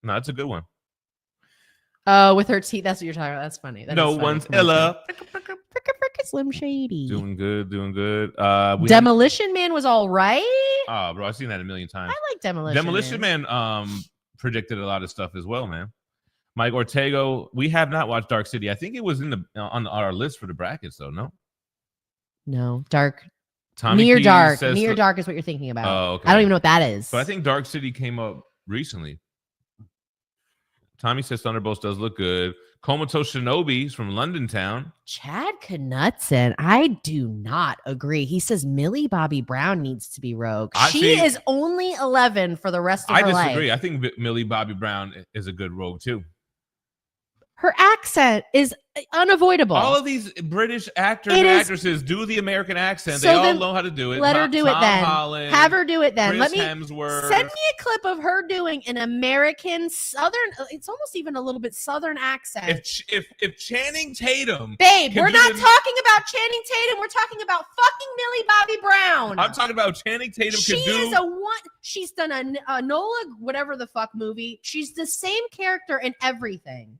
No, that's a good one. Oh, with her teeth. That's what you're talking about. That's funny. That No is funny. one's Come on, Ella. Slim Shady. Doing good. Demolition Man was all right. Oh, bro, I've seen that a million times. I like Demolition Man predicted a lot of stuff as well, man. Mike Ortega, we have not watched Dark City. I think it was on our list for the brackets, though. No, Dark. Tommy Near Keys Dark. says Near Dark is what you're thinking about. Oh, okay. I don't even know what that is. But I think Dark City came up recently. Tommy says Thunderbolts does look good. Comatose Shinobi's from London Town. Chad Knutson, I do not agree. He says Millie Bobby Brown needs to be Rogue. She is only 11 for the rest of her life. I disagree. I think Millie Bobby Brown is a good Rogue too. Her accent is unavoidable. All of these British actors and actresses do the American accent. So they all know how to do it. Let her do it then. Holland, have her do it then. Chris Let me Hemsworth. send me a clip of her doing an American Southern. It's almost even a little bit Southern accent. If Channing Tatum, babe, we're not talking about Channing Tatum. We're talking about fucking Millie Bobby Brown. I'm talking about Channing Tatum. She's done a Nola whatever the fuck movie. She's the same character in everything.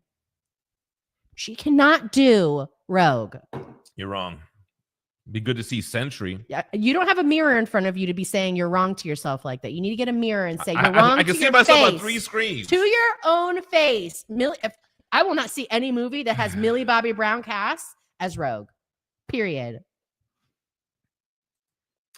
She cannot do Rogue. You're wrong. Be good to see Sentry. Yeah, you don't have a mirror in front of you to be saying you're wrong to yourself like that. You need to get a mirror and say you're wrong. I can see myself on 3 screens. To your own face. I will not see any movie that has Millie Bobby Brown cast as Rogue. Period.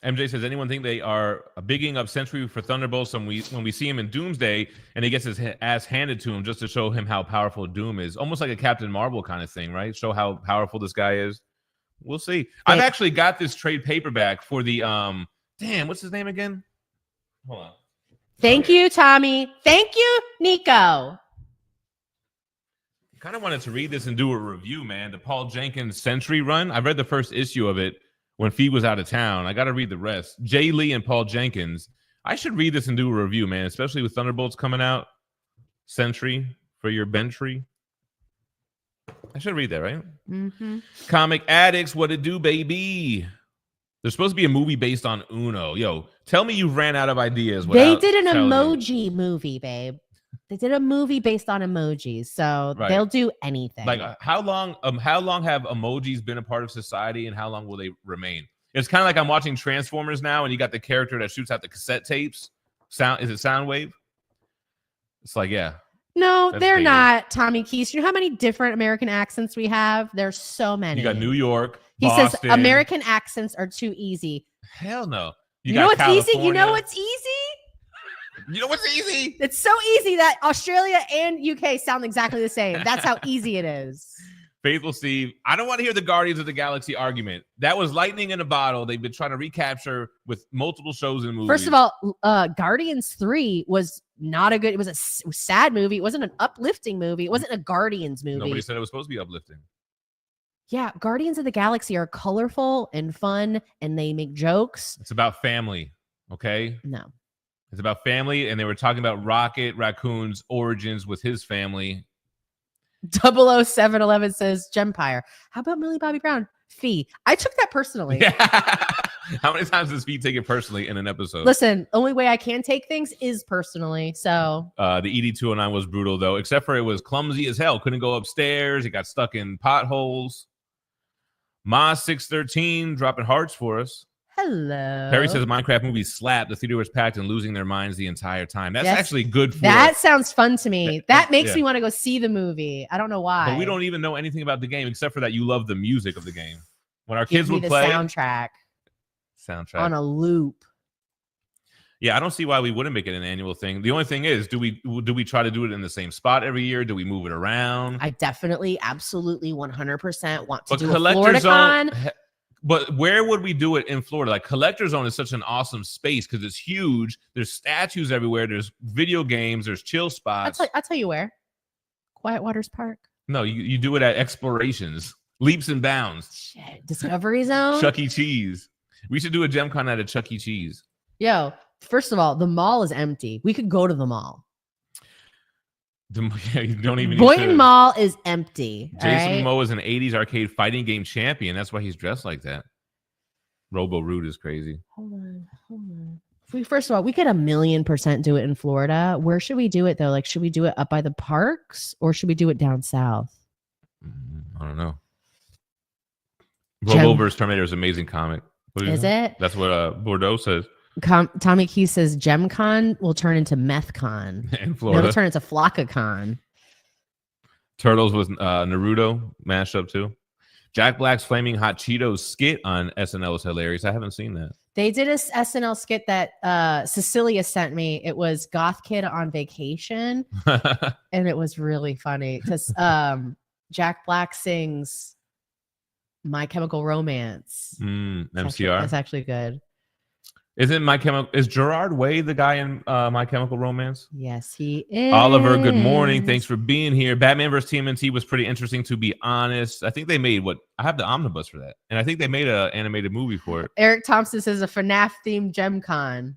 MJ says, anyone think they are bigging up Sentry for Thunderbolts when we see him in Doomsday and he gets his ass handed to him just to show him how powerful Doom is? Almost like a Captain Marvel kind of thing, right? Show how powerful this guy is. We'll see. I've actually got this trade paperback for the damn, what's his name again? Hold on. Thank you, Tommy. Thank you, Nico. I kind of wanted to read this and do a review, man. The Paul Jenkins Sentry run. I read the first issue of it when Phie was out of town. I got to read the rest. Jay Lee and Paul Jenkins. I should read this and do a review, man, especially with Thunderbolts coming out. Sentry for your Bentry. I should read that, right? Mm-hmm. Comic Addicts, what it do, baby? There's supposed to be a movie based on Uno. Yo, tell me you ran out of ideas. They did an emoji movie, babe. They did a movie based on emojis, so they'll do anything. Like how long have emojis been a part of society, and how long will they remain? It's kind of like I'm watching Transformers now, and you got the character that shoots out the cassette tapes. Is it Soundwave? It's like, yeah. No, they're not, Tommy Keys. You know how many different American accents we have? There's so many. You got New York, He Boston. says American accents are too easy. Hell no. You know what's easy? You know what's easy? You know what's easy? It's so easy that Australia and UK sound exactly the same. That's how easy it is. Faithful Steve, I don't want to hear the Guardians of the Galaxy argument. That was lightning in a bottle. They've been trying to recapture with multiple shows and movies. First of all, Guardians 3 was not a good, it was a sad movie. It wasn't an uplifting movie. It wasn't a Guardians movie. Nobody said it was supposed to be uplifting. Yeah, Guardians of the Galaxy are colorful and fun, and they make jokes. It's about family, okay? No. It's about family, and they were talking about Rocket Raccoon's origins with his family. 00711 says Gempire. How about Millie Bobby Brown? Phie. I took that personally. Yeah. How many times does Phie take it personally in an episode? Listen, only way I can take things is personally. So the ED209 was brutal, though, except for it was clumsy as hell. Couldn't go upstairs. It got stuck in potholes. Ma613 dropping hearts for us. Hello. Perry says Minecraft movie slap. The theater was packed and losing their minds the entire time. That's actually good for that. Sounds fun to me. That makes me want to go see the movie. I don't know why. But we don't even know anything about the game except for that you love the music of the game. When our kids would play soundtrack on a loop. Yeah, I don't see why we wouldn't make it an annual thing. The only thing is, do we try to do it in the same spot every year? Do we move it around? I definitely, absolutely, 100% want to do a Collector Florida-Con. But where would we do it in Florida? Like Collector Zone is such an awesome space because it's huge. There's statues everywhere. There's video games. There's chill spots. I'll tell you where. Quiet Waters Park. No, you do it at Explorations. Leaps and Bounds. Shit. Discovery Zone. Chuck E. Cheese. We should do a GemCon at a Chuck E. Cheese. Yo, first of all, the mall is empty. We could go to the mall. You don't even Boynton Mall is empty. Jason Momoa is an 80s arcade fighting game champion. That's why he's dressed like that. Robo Rude is crazy. Hold on. First of all, we could 1,000,000% do it in Florida. Where should we do it though? Like, should we do it up by the parks or should we do it down south? I don't know. Robo vs. Terminator is an amazing comic. Is it? That's what Bordeaux says. Tommy Key says GemCon will turn into MethCon. In Florida. It'll turn into FlockaCon. Turtles with Naruto mashed up too. Jack Black's Flaming Hot Cheetos skit on SNL is hilarious. I haven't seen that. They did a SNL skit that Cecilia sent me. It was Goth Kid on Vacation. And it was really funny because Jack Black sings My Chemical Romance. MCR. That's actually good. Is Gerard Way the guy in My Chemical Romance? Yes, he is. Oliver, good morning. Thanks for being here. Batman vs. TMNT was pretty interesting, to be honest. I think they made I have the omnibus for that. And I think they made an animated movie for it. Eric Thompson says a FNAF themed GemCon.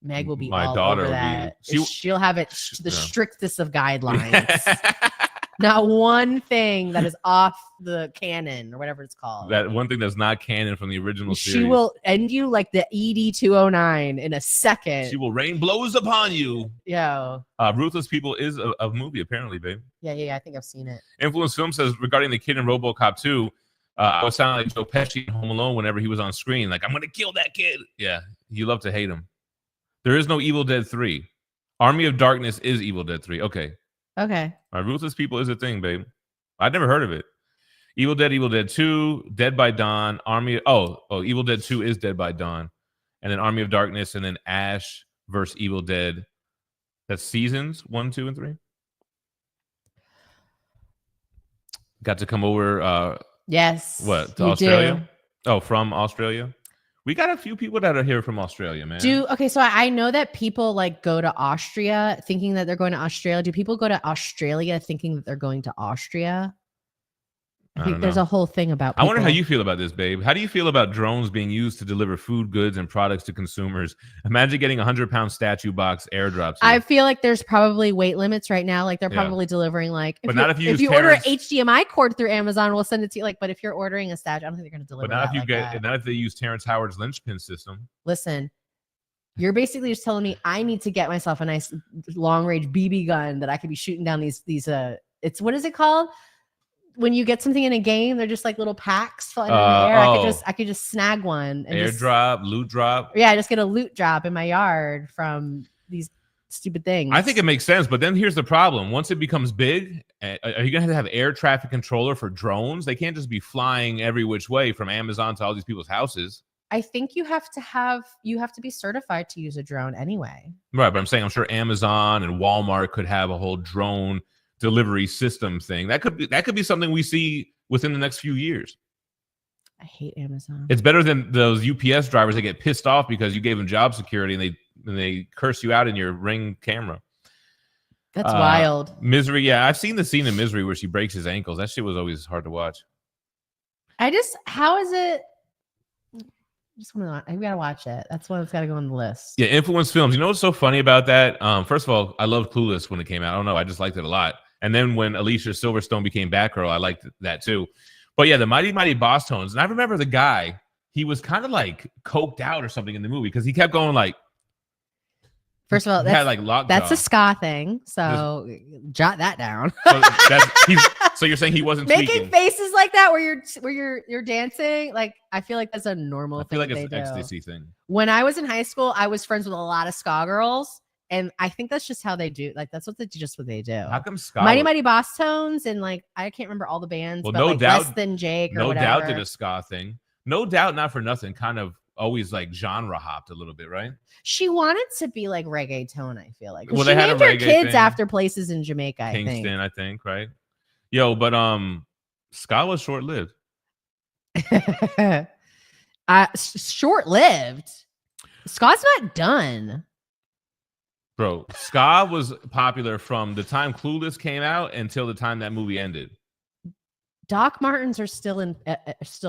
Meg will be My all daughter over will that. be. She'll have it to the strictest of guidelines. Not one thing that is off the canon or whatever it's called. That one thing that's not canon from the original series. She will end you like the ED-209 in a second. She will rain blows upon you. Yo. Ruthless People is a movie, apparently, babe. Yeah, I think I've seen it. Influence Film says, regarding the kid in RoboCop 2, I was sounding like Joe Pesci in Home Alone whenever he was on screen. Like, I'm going to kill that kid. Yeah, you love to hate him. There is no Evil Dead 3. Army of Darkness is Evil Dead 3. Okay. All right, Ruthless People is a thing, babe. I'd never heard of it. Evil Dead 2, Dead by Dawn, Evil Dead 2 is Dead by Dawn, and then Army of Darkness, and then Ash versus Evil Dead. That's seasons 1, 2, and 3. Got to come over. Yes. What, to Australia? Oh, from Australia. We got a few people that are here from Australia, man. Okay, so I know that people like go to Austria thinking that they're going to Australia. Do people go to Australia thinking that they're going to Austria? I think there's a whole thing about people. I wonder how you feel about this, babe. How do you feel about drones being used to deliver food, goods, and products to consumers? Imagine getting a 100-pound statue box airdrops. I feel like there's probably weight limits right now. Like they're probably delivering like, if you order an HDMI cord through Amazon, we'll send it to you. Like, but if you're ordering a statue, I don't think they're going to deliver. But not if they use Terrence Howard's linchpin system. Listen, you're basically just telling me I need to get myself a nice long range BB gun that I could be shooting down these. It's what is it called? When you get something in a game, they're just like little packs floating in the air. I could just snag one. And airdrop, loot drop. Yeah, I just get a loot drop in my yard from these stupid things. I think it makes sense, but then here's the problem. Once it becomes big, are you going to have air traffic controller for drones? They can't just be flying every which way from Amazon to all these people's houses. I think you have to be certified to use a drone anyway. Right, but I'm saying I'm sure Amazon and Walmart could have a whole drone delivery system thing. That could be something we see within the next few years. I hate Amazon. It's better than those UPS drivers that get pissed off because you gave them job security and they curse you out in your Ring camera. That's wild. Misery, yeah, I've seen the scene in Misery where she breaks his ankles. That shit was always hard to watch. How is it? I gotta watch it. That's one that's gotta go on the list. Yeah, Influence Films. You know what's so funny about that? First of all, I loved Clueless when it came out. I don't know, I just liked it a lot. And then when Alicia Silverstone became Batgirl, I liked that too. But yeah, the Mighty Mighty Boss Tones. And I remember the guy, he was kind of like coked out or something in the movie because he kept going like. First of all, that's a ska thing. So jot that down. So you're saying he wasn't making tweaking. Faces like that where you're dancing. Like I feel like that's a normal thing. I feel like it's an ecstasy thing. When I was in high school, I was friends with a lot of ska girls. And I think that's just how they do. Like that's what they do. How come ska? Mighty Boss Tones and like I can't remember all the bands. Well, but no like doubt. Less Than Jake. Or no whatever. doubt did a ska thing. No Doubt, not for nothing. Kind of always like genre hopped a little bit, right? She wanted to be like reggaeton. I feel like. Well, she they had named a her reggae kids thing. after places in Jamaica. Kingston, I think, right? Yo, but ska was short lived. Short-lived. Ska's not done. Bro, ska was popular from the time Clueless came out until the time that movie ended. Doc Martens are still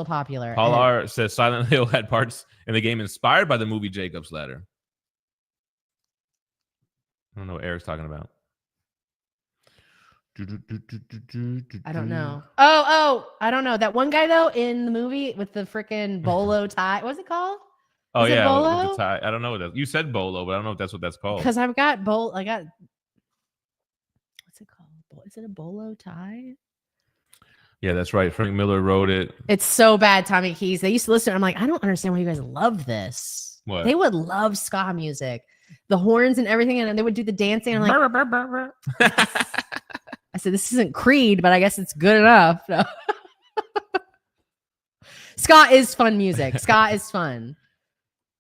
popular. Paul R says Silent Hill had parts in the game inspired by the movie Jacob's Ladder. I don't know what Eric's talking about. I don't know. Oh, I don't know. That one guy though in the movie with the freaking bolo tie. What's it called? Oh Is it yeah, with bolo? the tie. I don't know what that. You said bolo, but I don't know if that's what that's called. Because I've got I got what's it called? Is it a bolo tie? Yeah, that's right. Frank Miller wrote it. It's so bad, Tommy Keys. They used to listen. I'm like, I don't understand why you guys love this. What? They would love ska music, the horns and everything, and they would do the dancing. I'm like, I said, this isn't Creed, but I guess it's good enough. No. Ska is fun music. Ska is fun.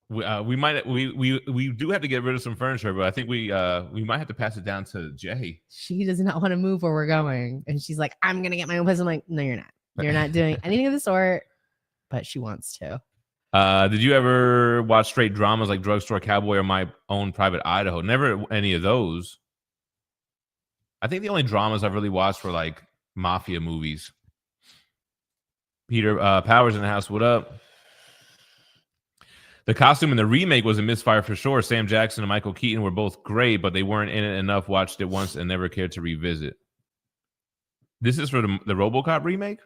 We do have to get rid of some furniture, but I think we might have to pass it down to Jay. She does not want to move where we're going, and she's like, I'm gonna get my own place. I'm like, no, you're not. You're not doing anything of the sort. But she wants to. Did you ever watch straight dramas like Drugstore Cowboy or My Own Private Idaho? Never any of those. I think the only dramas I've really watched were like mafia movies. Peter Powers in the house. What up? The costume in the remake was a misfire for sure. Sam Jackson and Michael Keaton were both great, but they weren't in it enough. Watched it once and never cared to revisit. This is for the RoboCop remake?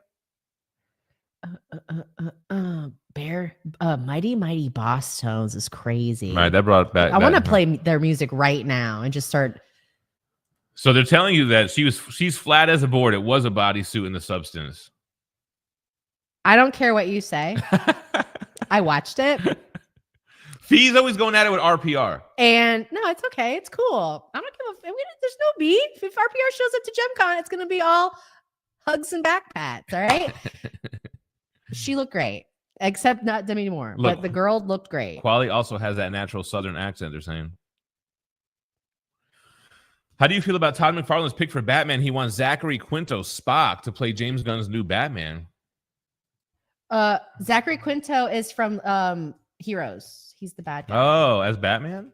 Mighty Boss Tones is crazy. All right, that brought back. I want to play their music right now and just start. So they're telling you that she's flat as a board. It was a bodysuit in the substance. I don't care what you say. I watched it. Phie's always going at it with RPR. And no, it's okay. It's cool. I don't give a. There's no beef. If RPR shows up to GemCon, it's gonna be all hugs and back pats. All right. She looked great, except not Demi Moore. Look, but the girl looked great. Quali also has that natural Southern accent. They're saying. How do you feel about Todd McFarlane's pick for Batman? He wants Zachary Quinto Spock to play James Gunn's new Batman. Zachary Quinto is from Heroes. He's the bad guy. Oh, as Batman?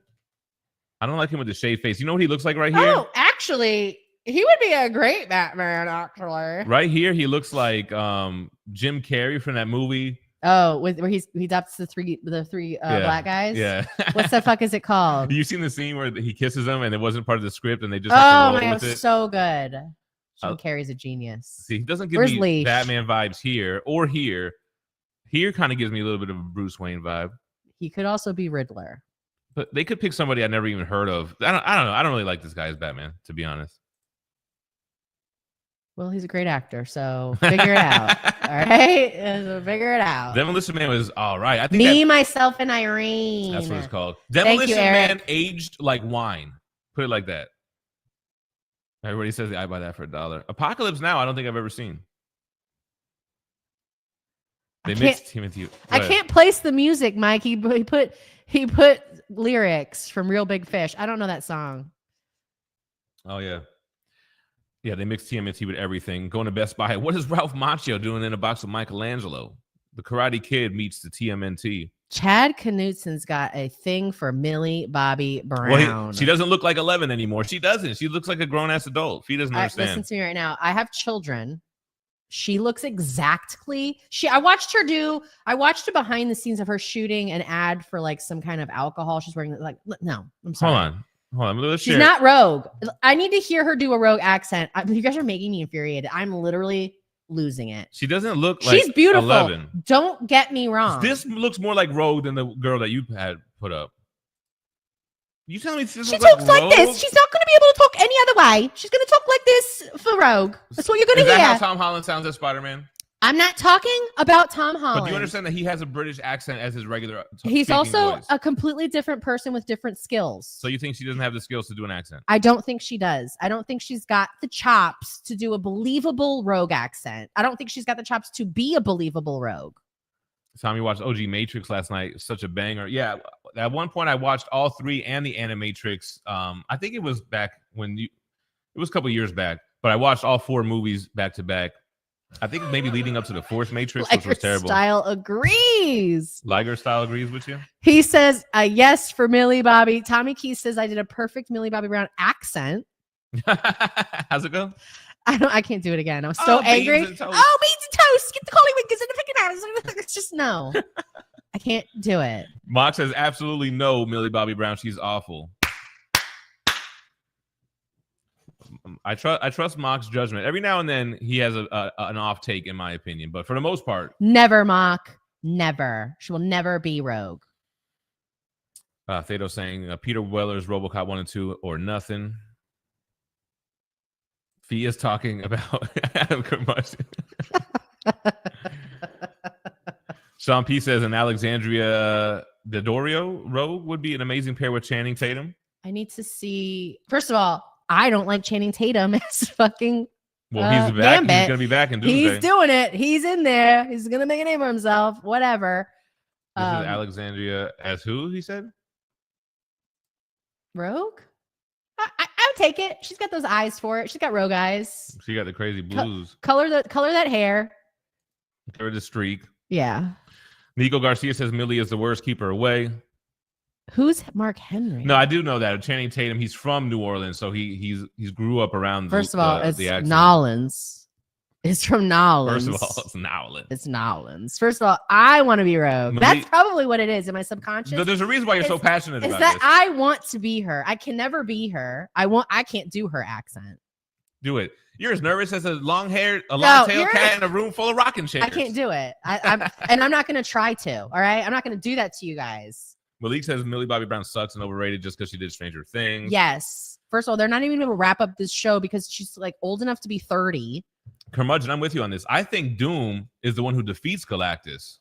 I don't like him with the shaved face. You know what he looks like right here? Oh, actually, he would be a great Batman, actually. Right here, he looks like Jim Carrey from that movie. Oh, where he adopts the three black guys. Yeah. What the fuck is it called? You seen the scene where he kisses them and it wasn't part of the script and they just Oh have to my roll god, with it? so good. Jim Carrey's a genius. See, he doesn't give Where's me Leash? Batman vibes here or here. Here kind of gives me a little bit of a Bruce Wayne vibe. He could also be Riddler. But they could pick somebody I never even heard of. I don't know. I don't really like this guy as Batman, to be honest. Well, he's a great actor, so figure it out. All right? So figure it out. Demolition Man was all right. I think Myself, and Irene. that's what it's called. Thank you, Demolition Man Eric. aged like wine. Put it like that. Everybody says I buy that for $1. Apocalypse Now, I don't think I've ever seen. They mixed Timothy. I can't place the music, Mike. He put lyrics from Real Big Fish. I don't know that song. Oh yeah. Yeah, they mixed TMNT with everything. Going to Best Buy. What is Ralph Macchio doing in a box of Michelangelo? The Karate Kid meets the TMNT. Chad Knutson's got a thing for Millie Bobby Brown. Well, she doesn't look like 11 anymore. She doesn't. She looks like a grown-ass adult. She doesn't understand. Listen to me right now. I have children. She looks exactly. I watched a behind the scenes of her shooting an ad for like some kind of alcohol. She's wearing like, no, I'm sorry. Hold on. Let's She's share. not Rogue. I need to hear her do a Rogue accent. You guys are making me infuriated. I'm literally losing it. She doesn't look like she's beautiful. 11. Don't get me wrong. This looks more like Rogue than the girl that you had put up. You telling me this she looks talks like like this. She's not going to be able to talk any other way. She's going to talk like this for Rogue. That's what you're going to Is hear. that how Tom Holland sounds as Spider-Man? I'm not talking about Tom Holland. But do you understand that he has a British accent as his regular He's also voice? a completely different person with different skills. So you think she doesn't have the skills to do an accent? I don't think she does. I don't think she's got the chops to do a believable Rogue accent. I don't think she's got the chops to be a believable Rogue. Tommy watched OG Matrix last night. Such a banger. Yeah, at one point I watched all three and the Animatrix. I think it was back it was a couple years back, but I watched all four movies back to back. I think maybe leading up to the fourth Matrix, which was terrible. Style agrees. Liger Style agrees with you. He says, yes for Millie Bobby. Tommy Keys says I did a perfect Millie Bobby Brown accent. How's it go? I can't do it again. I was so angry. Beans and toast. Oh, beans and toast. Get the collywinkers and the picking out. It's just no. I can't do it. Mox says absolutely no, Millie Bobby Brown. She's awful. I trust Mock's judgment. Every now and then he has an off take, in my opinion, but for the most part, Never, Mock. Never. She will never be Rogue. Thedo saying Peter Weller's RoboCop 1 and 2 or nothing. Phie is talking about Adam Curmudgeon. Sean P says an Alexandria Daddario Rogue would be an amazing pair with Channing Tatum. I need to see. First of all, I don't like Channing Tatum as fucking. Well, he's back. Gambit. He's going to be back in Doomsday. He's doing it. He's in there. He's going to make a name for himself. Whatever. This is Alexandria as who, he said? Rogue? I would take it. She's got those eyes for it. She's got rogue eyes. She got the crazy blues. Color that hair. Color the streak. Yeah. Nico Garcia says Millie is the worst. Keep her away. Who's Mark Henry? No, I do know that. Channing Tatum, he's from New Orleans, so he's grew up around. First of all, it's the accent. Nolans. It's from Nolans. First of all, it's Nolans. It's Nolans. First of all, I want to be Rogue. Millie, that's probably what it is in my subconscious. There's a reason why you're so passionate about that this. I want to be her. I can never be her. I can't do her accent. Do it. You're as nervous as a long-tailed cat in a room full of rocking chairs. I can't do it. And I'm not going to try to. All right, I'm not going to do that to you guys. Malik says Millie Bobby Brown sucks and overrated just because she did Stranger Things. Yes. First of all, they're not even going to wrap up this show because she's like old enough to be 30. Curmudgeon, I'm with you on this. I think Doom is the one who defeats Galactus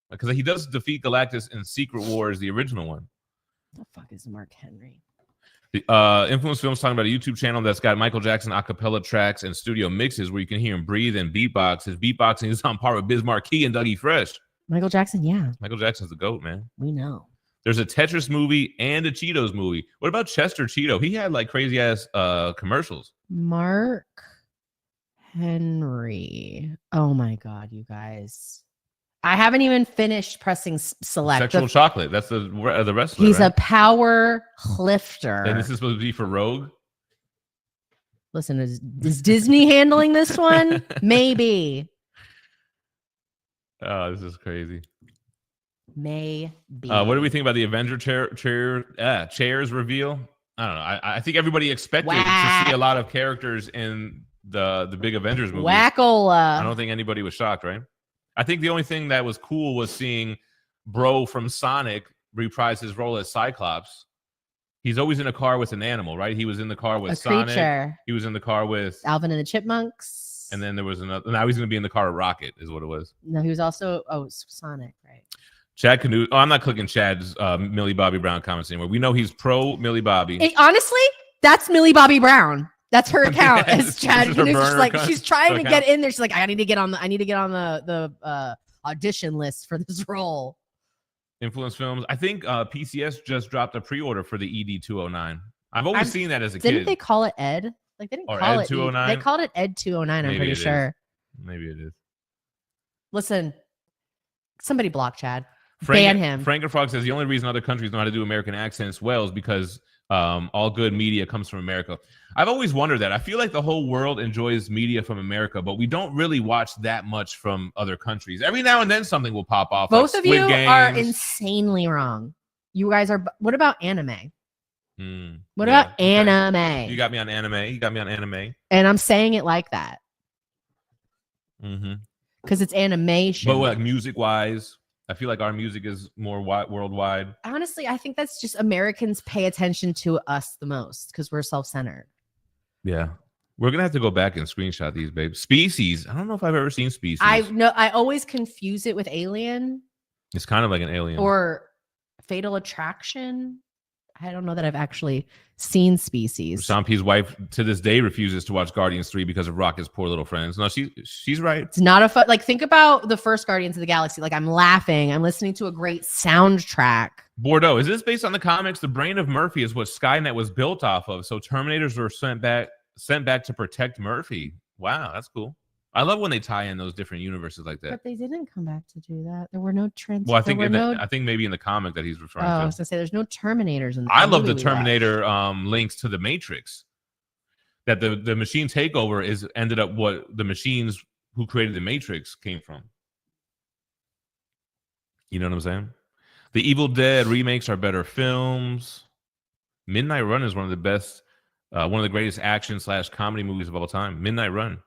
because he does defeat Galactus in Secret Wars, the original one. What the fuck is Mark Henry? The Influence Films talking about a YouTube channel that's got Michael Jackson a cappella tracks and studio mixes where you can hear him breathe and beatbox. His beatboxing is on par with Biz Markie and Dougie Fresh. Michael Jackson, yeah. Michael Jackson's the GOAT, man. We know. There's a Tetris movie and a Cheetos movie. What about Chester Cheeto? He had like crazy ass commercials. Mark Henry. Oh my God, you guys. I haven't even finished pressing select. Sexual Chocolate. That's the wrestler. He's right? a power lifter. And this is supposed to be for Rogue. Listen, is Disney handling this one? Maybe. Oh, this is crazy. Maybe. What do we think about the Avenger chairs reveal? I don't know. I think everybody expected to see a lot of characters in the big Avengers movie. Wackola. I don't think anybody was shocked, right? I think the only thing that was cool was seeing Bro from Sonic reprise his role as Cyclops. He's always in a car with an animal, right? He was in the car with Sonic. Creature. He was in the car with Alvin and the Chipmunks. And then there was another. Now he's going to be in the car with Rocket, is what it was. No, he was also Sonic, right? Chad Canute. Oh, I'm not clicking Chad's Millie Bobby Brown comments anymore. We know he's pro Millie Bobby. Honestly, that's Millie Bobby Brown. That's her account. As Chad Canute, she's trying to get in there. She's like, I need to get on the audition list for this role. Influence Films. I think PCS just dropped a pre-order for the ED209. I've always seen that as a kid. Didn't they call it Ed? Like they didn't call it 209. They called it Ed 209. I'm pretty sure. Maybe it is. Listen, somebody block Chad. Ban him. Frankenfrog says the only reason other countries know how to do American accents well is because all good media comes from America. I've always wondered that. I feel like the whole world enjoys media from America, but we don't really watch that much from other countries. Every now and then something will pop off. Both of you are insanely wrong. You guys are. What about anime? What about anime? Okay. You got me on anime. And I'm saying it like that. Mm-hmm. Because it's animation. But like music-wise, I feel like our music is more worldwide. Honestly, I think that's just Americans pay attention to us the most because we're self-centered. Yeah. We're going to have to go back and screenshot these, babe. Species. I don't know if I've ever seen Species. I always confuse it with Alien. It's kind of like an Alien. Or Fatal Attraction. I don't know that I've actually seen Species. Sean P's wife to this day refuses to watch Guardians 3 because of Rocket's poor little friends. No, she's right. It's not a fun. Like, think about the first Guardians of the Galaxy. Like, I'm laughing. I'm listening to a great soundtrack. Bordeaux, is this based on the comics? The brain of Murphy is what Skynet was built off of. So Terminators were sent back to protect Murphy. Wow, that's cool. I love when they tie in those different universes like that. But they didn't come back to do that. There were no trends. Well, I think maybe in the comic that he's referring to. I was gonna say there's no Terminators in. I love the Terminator links to the Matrix. That the machine takeover ended up what the machines who created the Matrix came from. You know what I'm saying? The Evil Dead remakes are better films. Midnight Run is one of the best, one of the greatest action/comedy movies of all time. Midnight Run.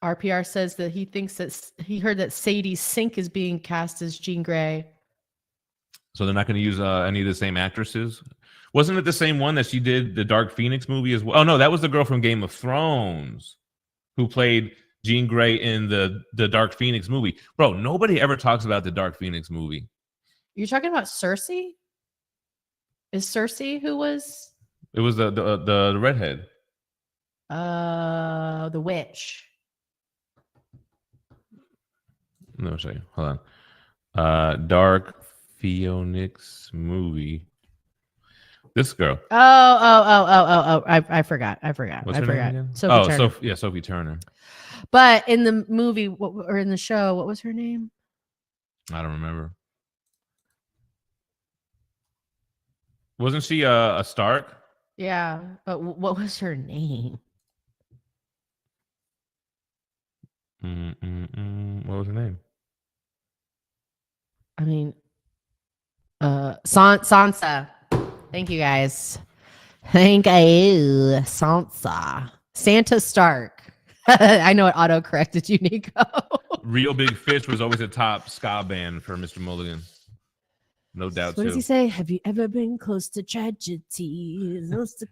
RPR says that he thinks that he heard that Sadie Sink is being cast as Jean Grey. So they're not going to use any of the same actresses. Wasn't it the same one that she did the Dark Phoenix movie as well? Oh no, that was the girl from Game of Thrones who played Jean Grey in the Dark Phoenix movie. Bro, nobody ever talks about the Dark Phoenix movie. You're talking about Cersei? Is Cersei who was? It was the redhead. The witch. No, sorry. Hold on. Dark Phoenix movie. This girl. Oh. I forgot. What's her name again? Sophie Turner. Sophie Turner. But in the movie or in the show, what was her name? I don't remember. Wasn't she a Stark? Yeah, but what was her name? What was her name? I mean, Sansa. Thank you guys. Thank you, Sansa. Santa Stark. I know it auto corrected you, Nico. Real Big Fish was always a top ska band for Mr. Mulligan. No doubt. What does he say? Have you ever been close to tragedy? Close to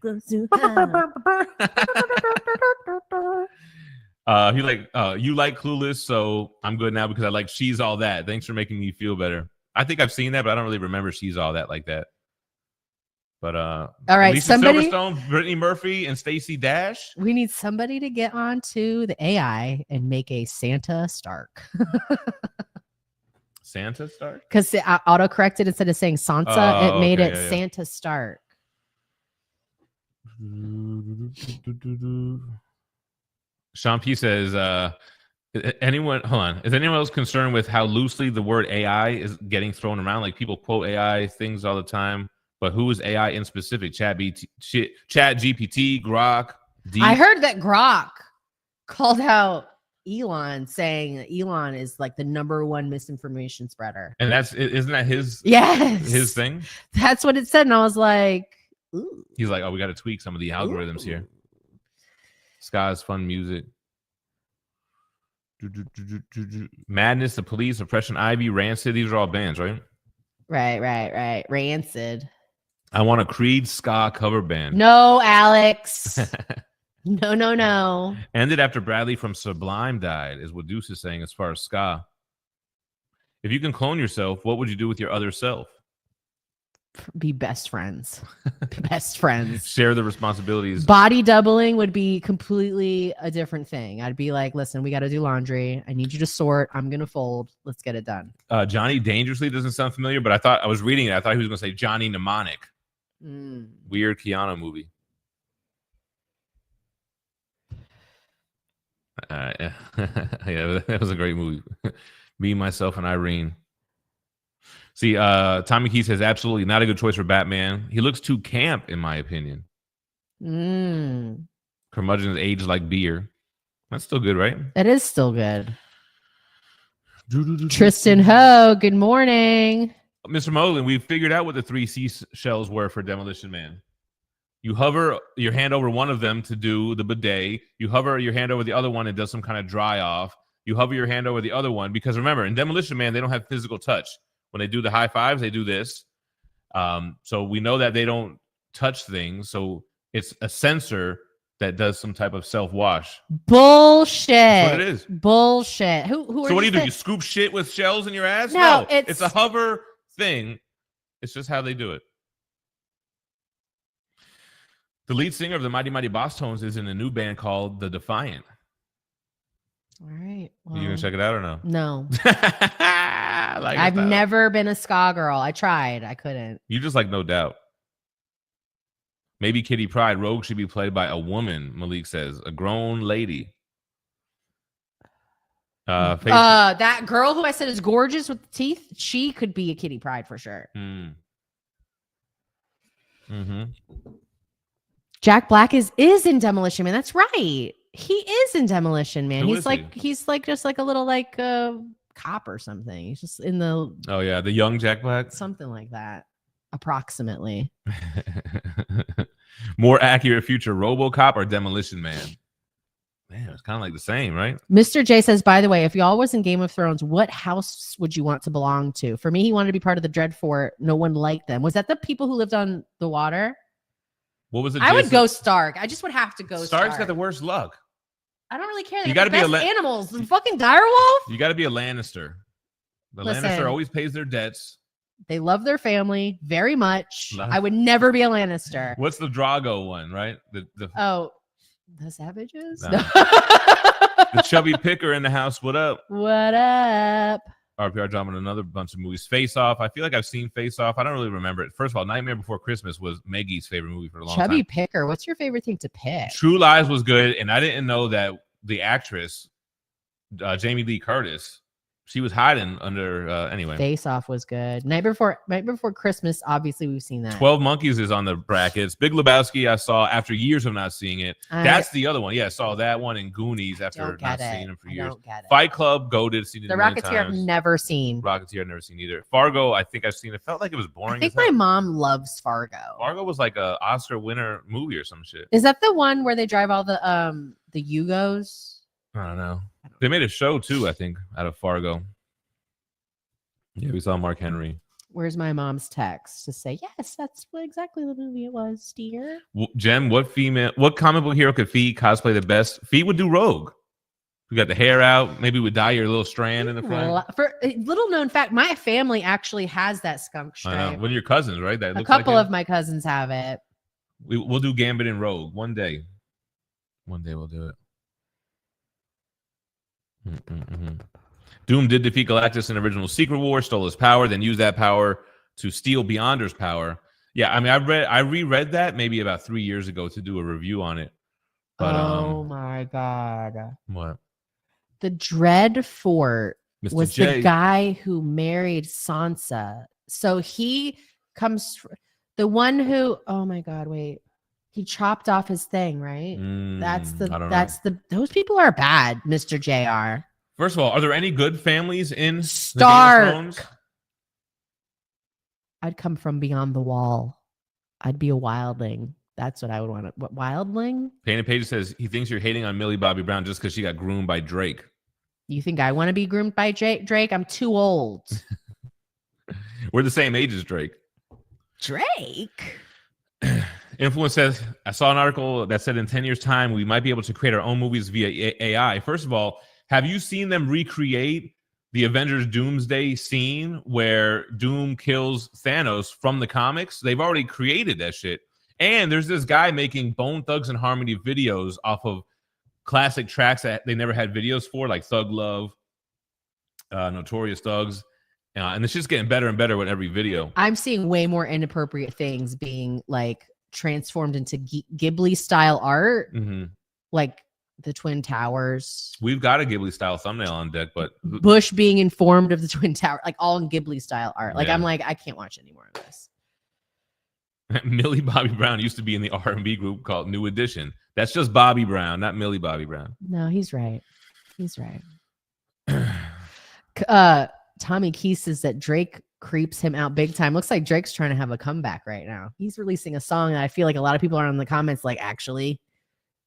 He like you like Clueless, so I'm good now because I like She's All That. Thanks for making me feel better. I think I've seen that, but I don't really remember She's All That like that. But all right, Lisa somebody, Silverstone, Brittany Murphy, and Stacey Dash. We need somebody to get onto the AI and make a Santa Stark. Santa Stark? Because it auto corrected instead of saying Sansa, it made it yeah. Santa Stark. Sean P says, is anyone else concerned with how loosely the word AI is getting thrown around? Like people quote AI things all the time, but who is AI in specific? Chat GPT, Grok, Deep. I heard that Grok called out Elon, saying that Elon is like the #1 misinformation spreader. And isn't that his his thing? That's what it said. And I was like, ooh. He's like, oh, we got to tweak some of the algorithms here. Sky's fun music. Madness, The Police, Oppression Ivy, Rancid. These are all bands, right? Right. Rancid. I want a Creed ska cover band. No, Alex. No. Ended after Bradley from Sublime died, is what Deuce is saying as far as ska. If you can clone yourself, what would you do with your other self? Be best friends. Best friends. Share the responsibilities. Body doubling would be completely a different thing. I'd be like, listen, we got to do laundry. I need you to sort. I'm going to fold. Let's get it done. Johnny Dangerously doesn't sound familiar, but I was reading it. I thought he was going to say Johnny Mnemonic. Weird Keanu movie. Yeah, that was a great movie. Me, Myself, and Irene. See, Tommy Key says absolutely not a good choice for Batman. He looks too camp, in my opinion. Curmudgeon's aged like beer. That's still good, right? It is still good. Tristan Ho, good morning. Mr. Mullen, we figured out what the 3 seashells were for Demolition Man. You hover your hand over one of them to do the bidet. You hover your hand over the other one and does some kind of dry off. You hover your hand over the other one because remember, in Demolition Man, they don't have physical touch. When they do the high fives, they do this. So we know that they don't touch things. So it's a sensor that does some type of self-wash. Bullshit. That's what it is. Bullshit. Who so what do? You scoop shit with shells in your ass? No, it's a hover thing. It's just how they do it. The lead singer of the Mighty Mighty Boss Tones is in a new band called The Defiant. All right. Well, you gonna check it out or no? No. I've never been a ska girl. I tried. I couldn't. You just like No Doubt. Maybe Kitty Pryde. Rogue should be played by a woman, Malik says. A grown lady. That girl who I said is gorgeous with the teeth, she could be a Kitty Pryde for sure. Jack Black is in Demolition Man. That's right. He is in Demolition Man. He's like just like a little like cop or something. He's just in the the young Jack Black. Something like that. Approximately. More accurate future, RoboCop or Demolition Man? Man, it's kind of like the same, right? Mr. J says, by the way, if y'all was in Game of Thrones, what house would you want to belong to? For me, he wanted to be part of the Dreadfort. No one liked them. Was that the people who lived on the water? What was it? I would go Stark. I just would have to go Stark's Stark. got the worst luck. I don't really care. You got to be animals. The fucking direwolf. You got to be a Lannister. The Listen, Lannister always pays their debts. They love their family very much. I would never be a Lannister. What's the Drago one, right? The Savages? No. The chubby picker in the house. What up? What up? RPR dropping another bunch of movies. Face Off. I feel like I've seen Face Off. I don't really remember it. First of all, Nightmare Before Christmas was Maggie's favorite movie for a long time. Chubby picker. What's your favorite thing to pick? True Lies was good, and I didn't know that the actress, Jamie Lee Curtis, she was hiding under. Anyway, Face Off was good. Night Before Christmas. Obviously, we've seen that. 12 Monkeys is on the brackets. Big Lebowski, I saw after years of not seeing it. That's the other one. Yeah, I saw that one in Goonies after not seeing him for years. Fight Club, goated. Seen it The Rocketeer, I've never seen. Rocketeer, I've never seen either. Fargo, I think I've seen. It felt like it was boring. I think my mom loves Fargo. Fargo was like a Oscar winner movie or some shit. Is that the one where they drive all the Yugos? I don't know. They made a show too, I think, out of Fargo. Yeah, we saw Mark Henry. Where's my mom's text to say, yes, that's exactly the movie it was, dear? Gem, what comic book hero could Phie cosplay the best? Phie would do Rogue. We got the hair out. Maybe we dye your little strand in the front. For a little known fact, my family actually has that skunk stripe. I know. One of your cousins, right? That a couple of my cousins have it. We'll do Gambit and Rogue one day. One day we'll do it. Doom did defeat Galactus in original Secret War, stole his power, then used that power to steal Beyonder's power. Yeah, I mean, I reread that maybe about 3 years ago to do a review on it. But, oh my god! What? The Dreadfort was J. the guy who married Sansa. So he comes, the one who. Oh my god! Wait, he chopped off his thing, right? Those people are bad, Mr. JR. First of all, are there any good families in Stark? The Game of Thrones? I'd come from beyond the wall. I'd be a wildling. That's what I would want. What wildling? Painted Page says he thinks you're hating on Millie Bobby Brown just because she got groomed by Drake. You think I want to be groomed by Drake? I'm too old. We're the same age as Drake. Drake? Influence says, I saw an article that said in 10 years' time, we might be able to create our own movies via AI. First of all, have you seen them recreate the Avengers Doomsday scene where Doom kills Thanos from the comics? They've already created that shit. And there's this guy making Bone Thugs and Harmony videos off of classic tracks that they never had videos for, like Thug Love, Notorious Thugs. And it's just getting better and better with every video. I'm seeing way more inappropriate things being like transformed into Ghibli style art. Mm-hmm. Like the Twin Towers. We've got a Ghibli style thumbnail on deck, but Bush being informed of the Twin Tower, like all in Ghibli style art. Like, yeah. I'm like, I can't watch any more of this. Millie Bobby Brown used to be in the R&B group called New Edition. That's just Bobby Brown, not Millie Bobby Brown. No, he's right. He's right. Tommy Key says that Drake creeps him out big time. Looks like Drake's trying to have a comeback right now. He's releasing a song that I feel like a lot of people are in the comments like, actually,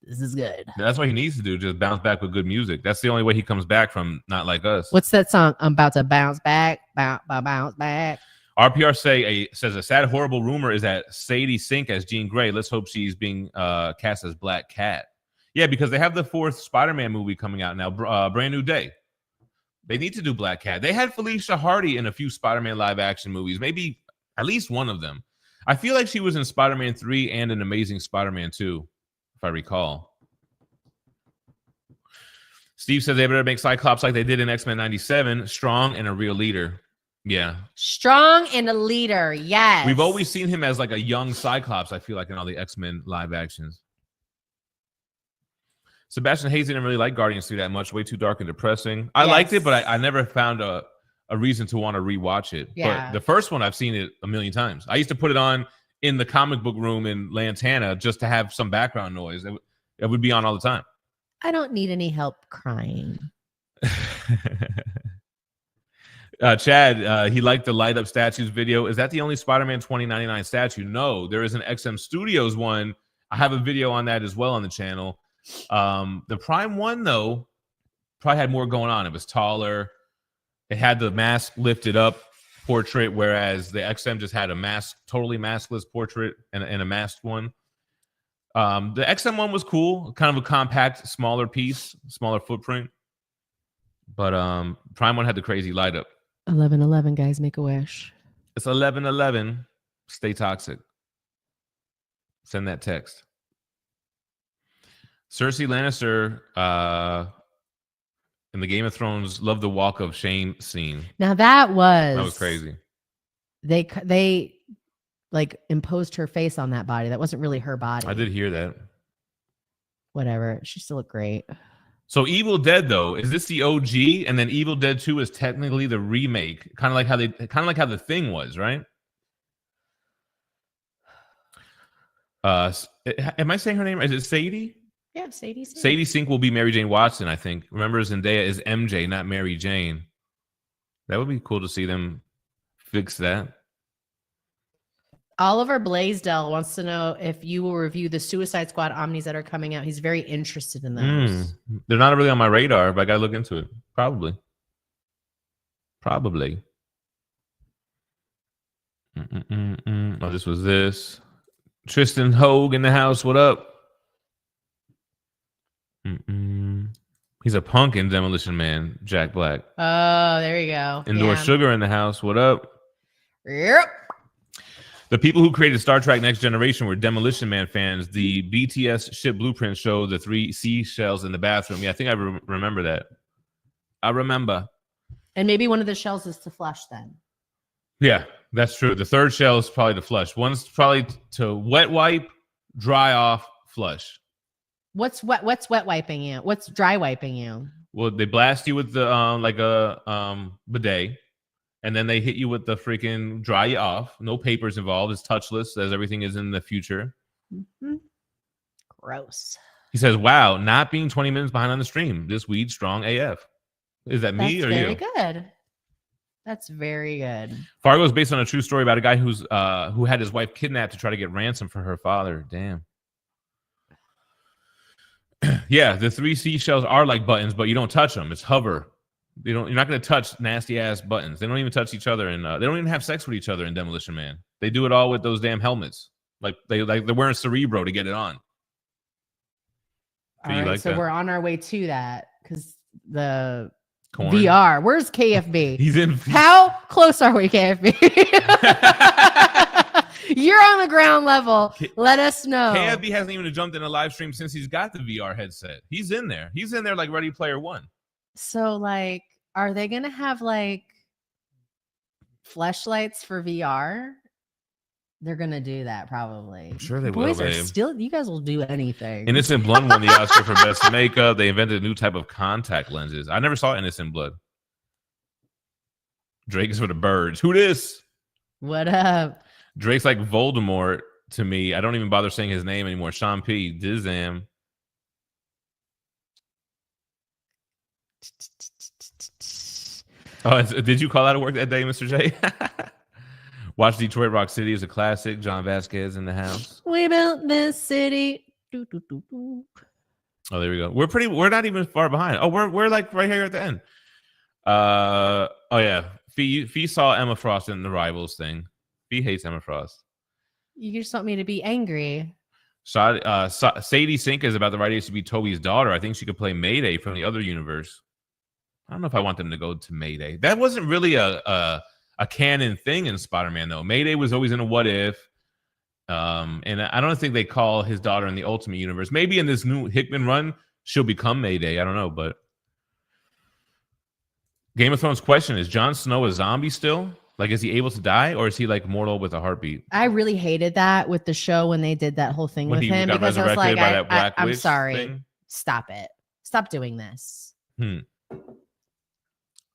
this is good. That's what he needs to do, just bounce back with good music. That's the only way he comes back from not like us. What's that song? I'm about to bounce back, bounce back. RPR says a sad, horrible rumor is that Sadie Sink as Jean Grey. Let's hope she's being cast as Black Cat. Yeah, because they have the 4th Spider-Man movie coming out now, Brand New Day. They need to do Black Cat. They had Felicia Hardy in a few Spider-Man live-action movies, maybe at least one of them. I feel like she was in Spider-Man 3 and in Amazing Spider-Man 2, if I recall. Steve says they better make Cyclops like they did in X-Men 97, strong and a real leader. Yeah. Strong and a leader, yes. We've always seen him as like a young Cyclops, I feel like, in all the X-Men live actions. Sebastian Hayes didn't really like Guardians 3 that much. Way too dark and depressing. I liked it, but I never found a reason to want to rewatch it. Yeah. But the first one, I've seen it a million times. I used to put it on in the comic book room in Lantana just to have some background noise. It would be on all the time. I don't need any help crying. Chad, he liked the light up statues video. Is that the only Spider-Man 2099 statue? No, there is an XM Studios one. I have a video on that as well on the channel. The Prime one though probably had more going on. It was taller. It had the mask lifted up portrait, whereas the XM just had a mask, totally maskless portrait and a masked one. The XM one was cool, kind of a compact, smaller piece, smaller footprint. But Prime one had the crazy light up. 11/11, guys, make a wish. It's 11/11. Stay toxic. Send that text. Cersei Lannister in the Game of Thrones Love the Walk of Shame scene. Now that was crazy. They like imposed her face on that body. That wasn't really her body. I did hear that. Whatever. She still looked great. So Evil Dead though, is this the OG? And then Evil Dead 2 is technically the remake, kind of like how the Thing was, right? Am I saying her name? Is it Sadie? Yeah, Sadie. Sadie Sink will be Mary Jane Watson, I think. Remember, Zendaya is MJ, not Mary Jane. That would be cool to see them fix that. Oliver Blaisdell wants to know if you will review the Suicide Squad Omnis that are coming out. He's very interested in those. They're not really on my radar, but I gotta look into it. Probably. Oh, this was this. Tristan Hogue in the house. What up? He's a punk in Demolition Man. Jack Black. Oh, there you go. Indoor Sugar in the house. What up? Yep. The people who created Star Trek Next Generation were Demolition Man fans. The BTS ship blueprint showed the 3 seashells in the bathroom. Yeah, I think I remember that. I remember. And maybe one of the shells is to flush then. Yeah, that's true. The third shell is probably to flush. One's probably to wet wipe, dry off, flush. What's wet wiping you? What's dry wiping you? Well, they blast you with the like a bidet, and then they hit you with the freaking dry you off. No papers involved. It's touchless, as everything is in the future. Mm-hmm. Gross. He says, "Wow, not being 20 minutes behind on the stream. This weed strong AF." Is that me or you? Very good. That's very good. Fargo is based on a true story about a guy who had his wife kidnapped to try to get ransom for her father. Damn. Yeah, the 3 seashells are like buttons, but you don't touch them. It's hover. You're not going to touch nasty ass buttons. They don't even touch each other, and they don't even have sex with each other in Demolition Man. They do it all with those damn helmets. Like they're wearing Cerebro to get it on. All right, so we're on our way to that because the Corn. VR. Where's KFB? He's in. How close are we, KFB? You're on the ground level. Let us know. KFB hasn't even jumped in a live stream since he's got the VR headset. He's in there. He's in there like Ready Player One. So, like, are they gonna have like fleshlights for VR? They're gonna do that probably. I'm sure they Boys will. Are still, you guys will do anything. Innocent Blood won the Oscar for best makeup. They invented a new type of contact lenses. I never saw Innocent Blood. Drake is for the birds. Who this? What up? Drake's like Voldemort to me. I don't even bother saying his name anymore. Sean P. Dizam. Oh, did you call out of work that day, Mr. J? Watch Detroit Rock City is a classic. John Vasquez in the house. We built this city. Do, do, do, do. Oh, there we go. We're not even far behind. Oh, we're like right here at the end. Oh yeah. Phie saw Emma Frost in the Rivals thing. Phie hates Emma Frost. You just want me to be angry. Sadie Sink is about the right age to be Toby's daughter. I think she could play Mayday from the other universe. I don't know if I want them to go to Mayday. That wasn't really a canon thing in Spider-Man though. Mayday was always in a What If. And I don't think they call his daughter in the Ultimate Universe. Maybe in this new Hickman run, she'll become Mayday. I don't know, but Game of Thrones question is Jon Snow a zombie still? Like, is he able to die, or is he like mortal with a heartbeat? I really hated that with the show when they did that whole thing with him because I was like, I'm sorry. Thing? Stop it. Stop doing this.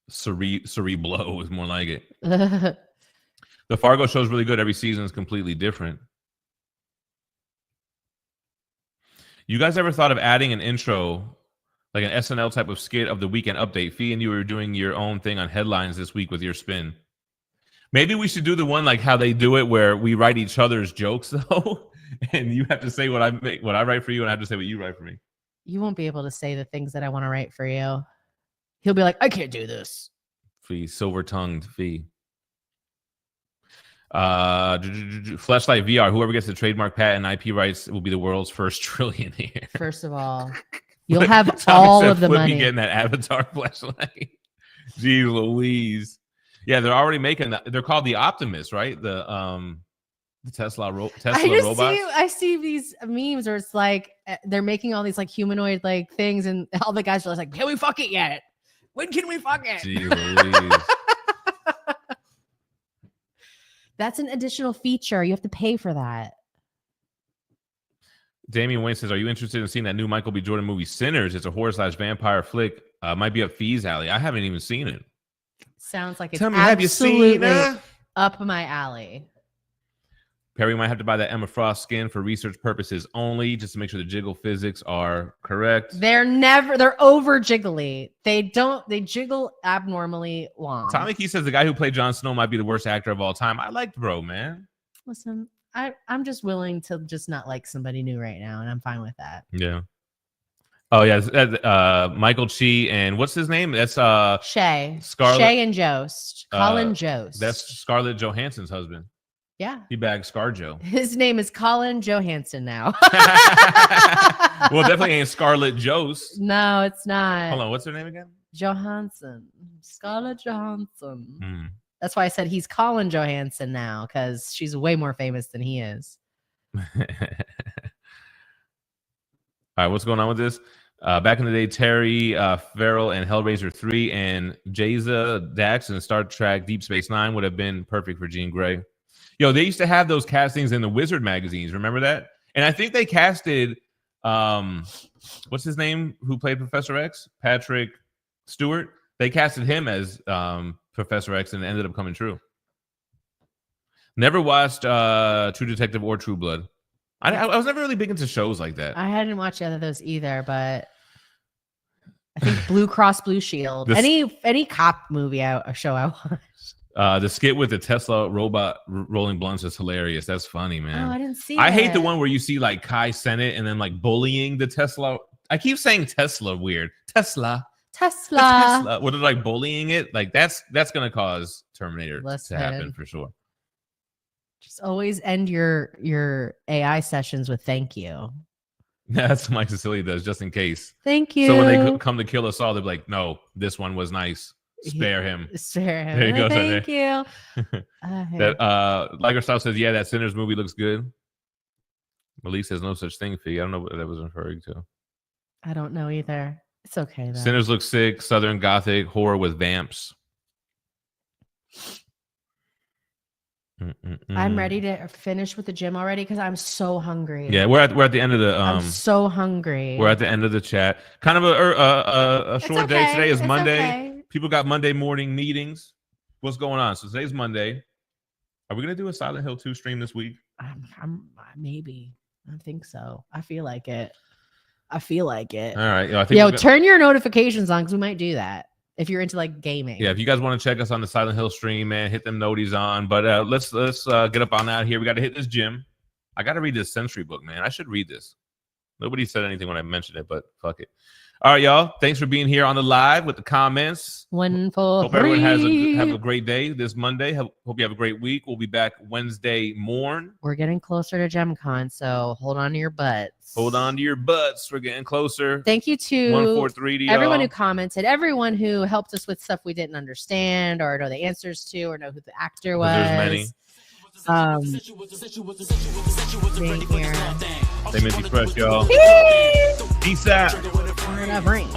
Cereblo is more like it. The Fargo show is really good. Every season is completely different. You guys ever thought of adding an intro, like an SNL type of skit of the weekend update? Phie and you were doing your own thing on headlines this week with your spin. Maybe we should do the one like how they do it where we write each other's jokes though, and you have to say what I write for you, and I have to say what you write for me. You won't be able to say the things that I want to write for you. He'll be like, I can't do this. Phie, silver-tongued Phie. Fleshlight VR. Whoever gets the trademark patent IP rights will be the world's first trillionaire. First of all, you'll have all of the money. Getting that Avatar fleshlight. Jeez Louise. Yeah, they're already making that. They're called the Optimus, right? The Tesla robots. I see these memes where it's like they're making all these like humanoid like things, and all the guys are like, "Can we fuck it yet? When can we fuck it?" Jeez Louise. That's an additional feature. You have to pay for that. Damian Wayne says, "Are you interested in seeing that new Michael B. Jordan movie, Sinners? It's a horror/vampire flick. Might be up Phie's alley. I haven't even seen it. Sounds like it's Tell me, have you seen it? Up my alley." Perry might have to buy that Emma Frost skin for research purposes only, just to make sure the jiggle physics are correct. They're over jiggly. They jiggle abnormally long. Tommy Key says the guy who played Jon Snow might be the worst actor of all time. I liked bro, man. Listen, I'm just willing to just not like somebody new right now, and I'm fine with that. Yeah. Oh yeah, Michael Chi and what's his name? That's Shay. Scarlett. Shay and Jost. Colin Jost. That's Scarlett Johansson's husband. Yeah. He bagged ScarJo. His name is Colin Johansson now. Well, definitely ain't Scarlett Jost. No, it's not. Hold on, what's her name again? Johansson. Scarlett Johansson. That's why I said he's Colin Johansson now, because she's way more famous than he is. All right, what's going on with this? Back in the day, Terry Farrell and Hellraiser 3 and Jaza Dax and Star Trek Deep Space Nine would have been perfect for Jean Grey. Yo, they used to have those castings in the Wizard magazines. Remember that? And I think they casted, what's his name, who played Professor X? Patrick Stewart. They casted him as Professor X, and it ended up coming true. Never watched True Detective or True Blood. I was never really big into shows like that. I hadn't watched either of those either, but I think Blue Cross Blue Shield. Any cop movie show I watched. The skit with the Tesla robot rolling blunts is hilarious. That's funny, man. Oh, I didn't see I it. hate the one where you see like Kai Cenat and then like bullying the Tesla. I keep saying Tesla weird. Tesla. What are like bullying it? Like that's gonna cause Terminator to happen for sure. Just always end your AI sessions with thank you. That's what Mike Cecilia does, just in case. Thank you. So when they come to kill us all, they're like, no, this one was nice. Spare him. There you go. Thank you. That Liger Style says, yeah, that Sinners movie looks good. Malik says no such thing, Phie. I don't know what that was referring to. I don't know either. It's okay though. Sinners looks sick. Southern Gothic horror with vamps. I'm ready to finish with the gym already because I'm so hungry. Yeah, we're at the end of the. I'm so hungry. We're at the end of the chat. Kind of a short day. Today is Monday. Okay. People got Monday morning meetings. What's going on? So today's Monday. Are we gonna do a Silent Hill 2 stream this week? Maybe. I think so. I feel like it. All right. I think turn your notifications on because we might do that if you're into like gaming. Yeah, if you guys want to check us on the Silent Hill stream, man, hit them noties on. But let's get up on out here. We got to hit this gym. I got to read this Century book, man. I should read this. Nobody said anything when I mentioned it, but fuck it. All right, y'all. Thanks for being here on the live with the comments. 1, 4, Hope everyone have a great day this Monday. Hope you have a great week. We'll be back Wednesday morn. We're getting closer to GemCon, so hold on to your butts. Hold on to your butts. We're getting closer. Thank you to 143 to everyone y'all. who commented, everyone who helped us with stuff we didn't understand or know the answers to or know who the actor was. There's many. Being here. Stay Minty fresh, y'all. Peace out. Ring.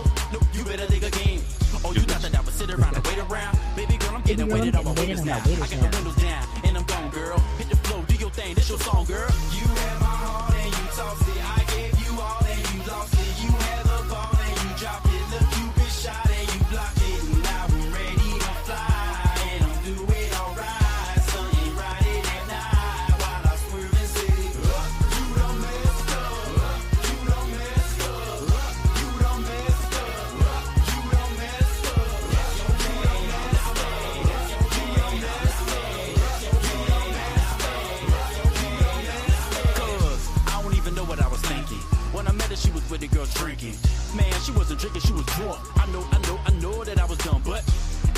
You better dig a game. Oh, you thought that I would sit around and wait around? Baby girl, I'm getting weighted on my waiters now. I got the windows down and I'm gone, girl. Hit the flow, do your thing. This your song, girl. You had my heart and you tossed it. I gave you all and you lost it. You had the ball and you dropped it. Look, you been shot and you blocked it. Now I'm ready to fly and I'm doing alright. Sun ain't riding at night while I swerve and say, you done messed up. You done messed up. You done messed up. You done messed up. That's your girl drinking. Man, she wasn't drinking, she was drunk. I know that I was dumb, but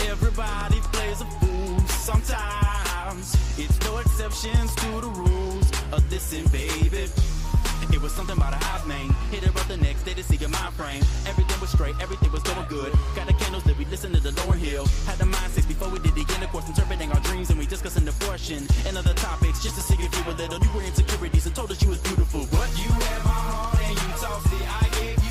everybody plays a fool sometimes. It's no exceptions to the rules of this, and baby, it was something about a house name. Hit her up the next day to see your mind frame. Everything was straight, everything was going good. Got the candles that we listened to the Lauren Hill. Had the mindsets before we did the intercourse, interpreting our dreams, and we discussing abortion and other topics just to see if you were little. You were insecurities and told us you was beautiful. But you had my heart and you tossed it. I gave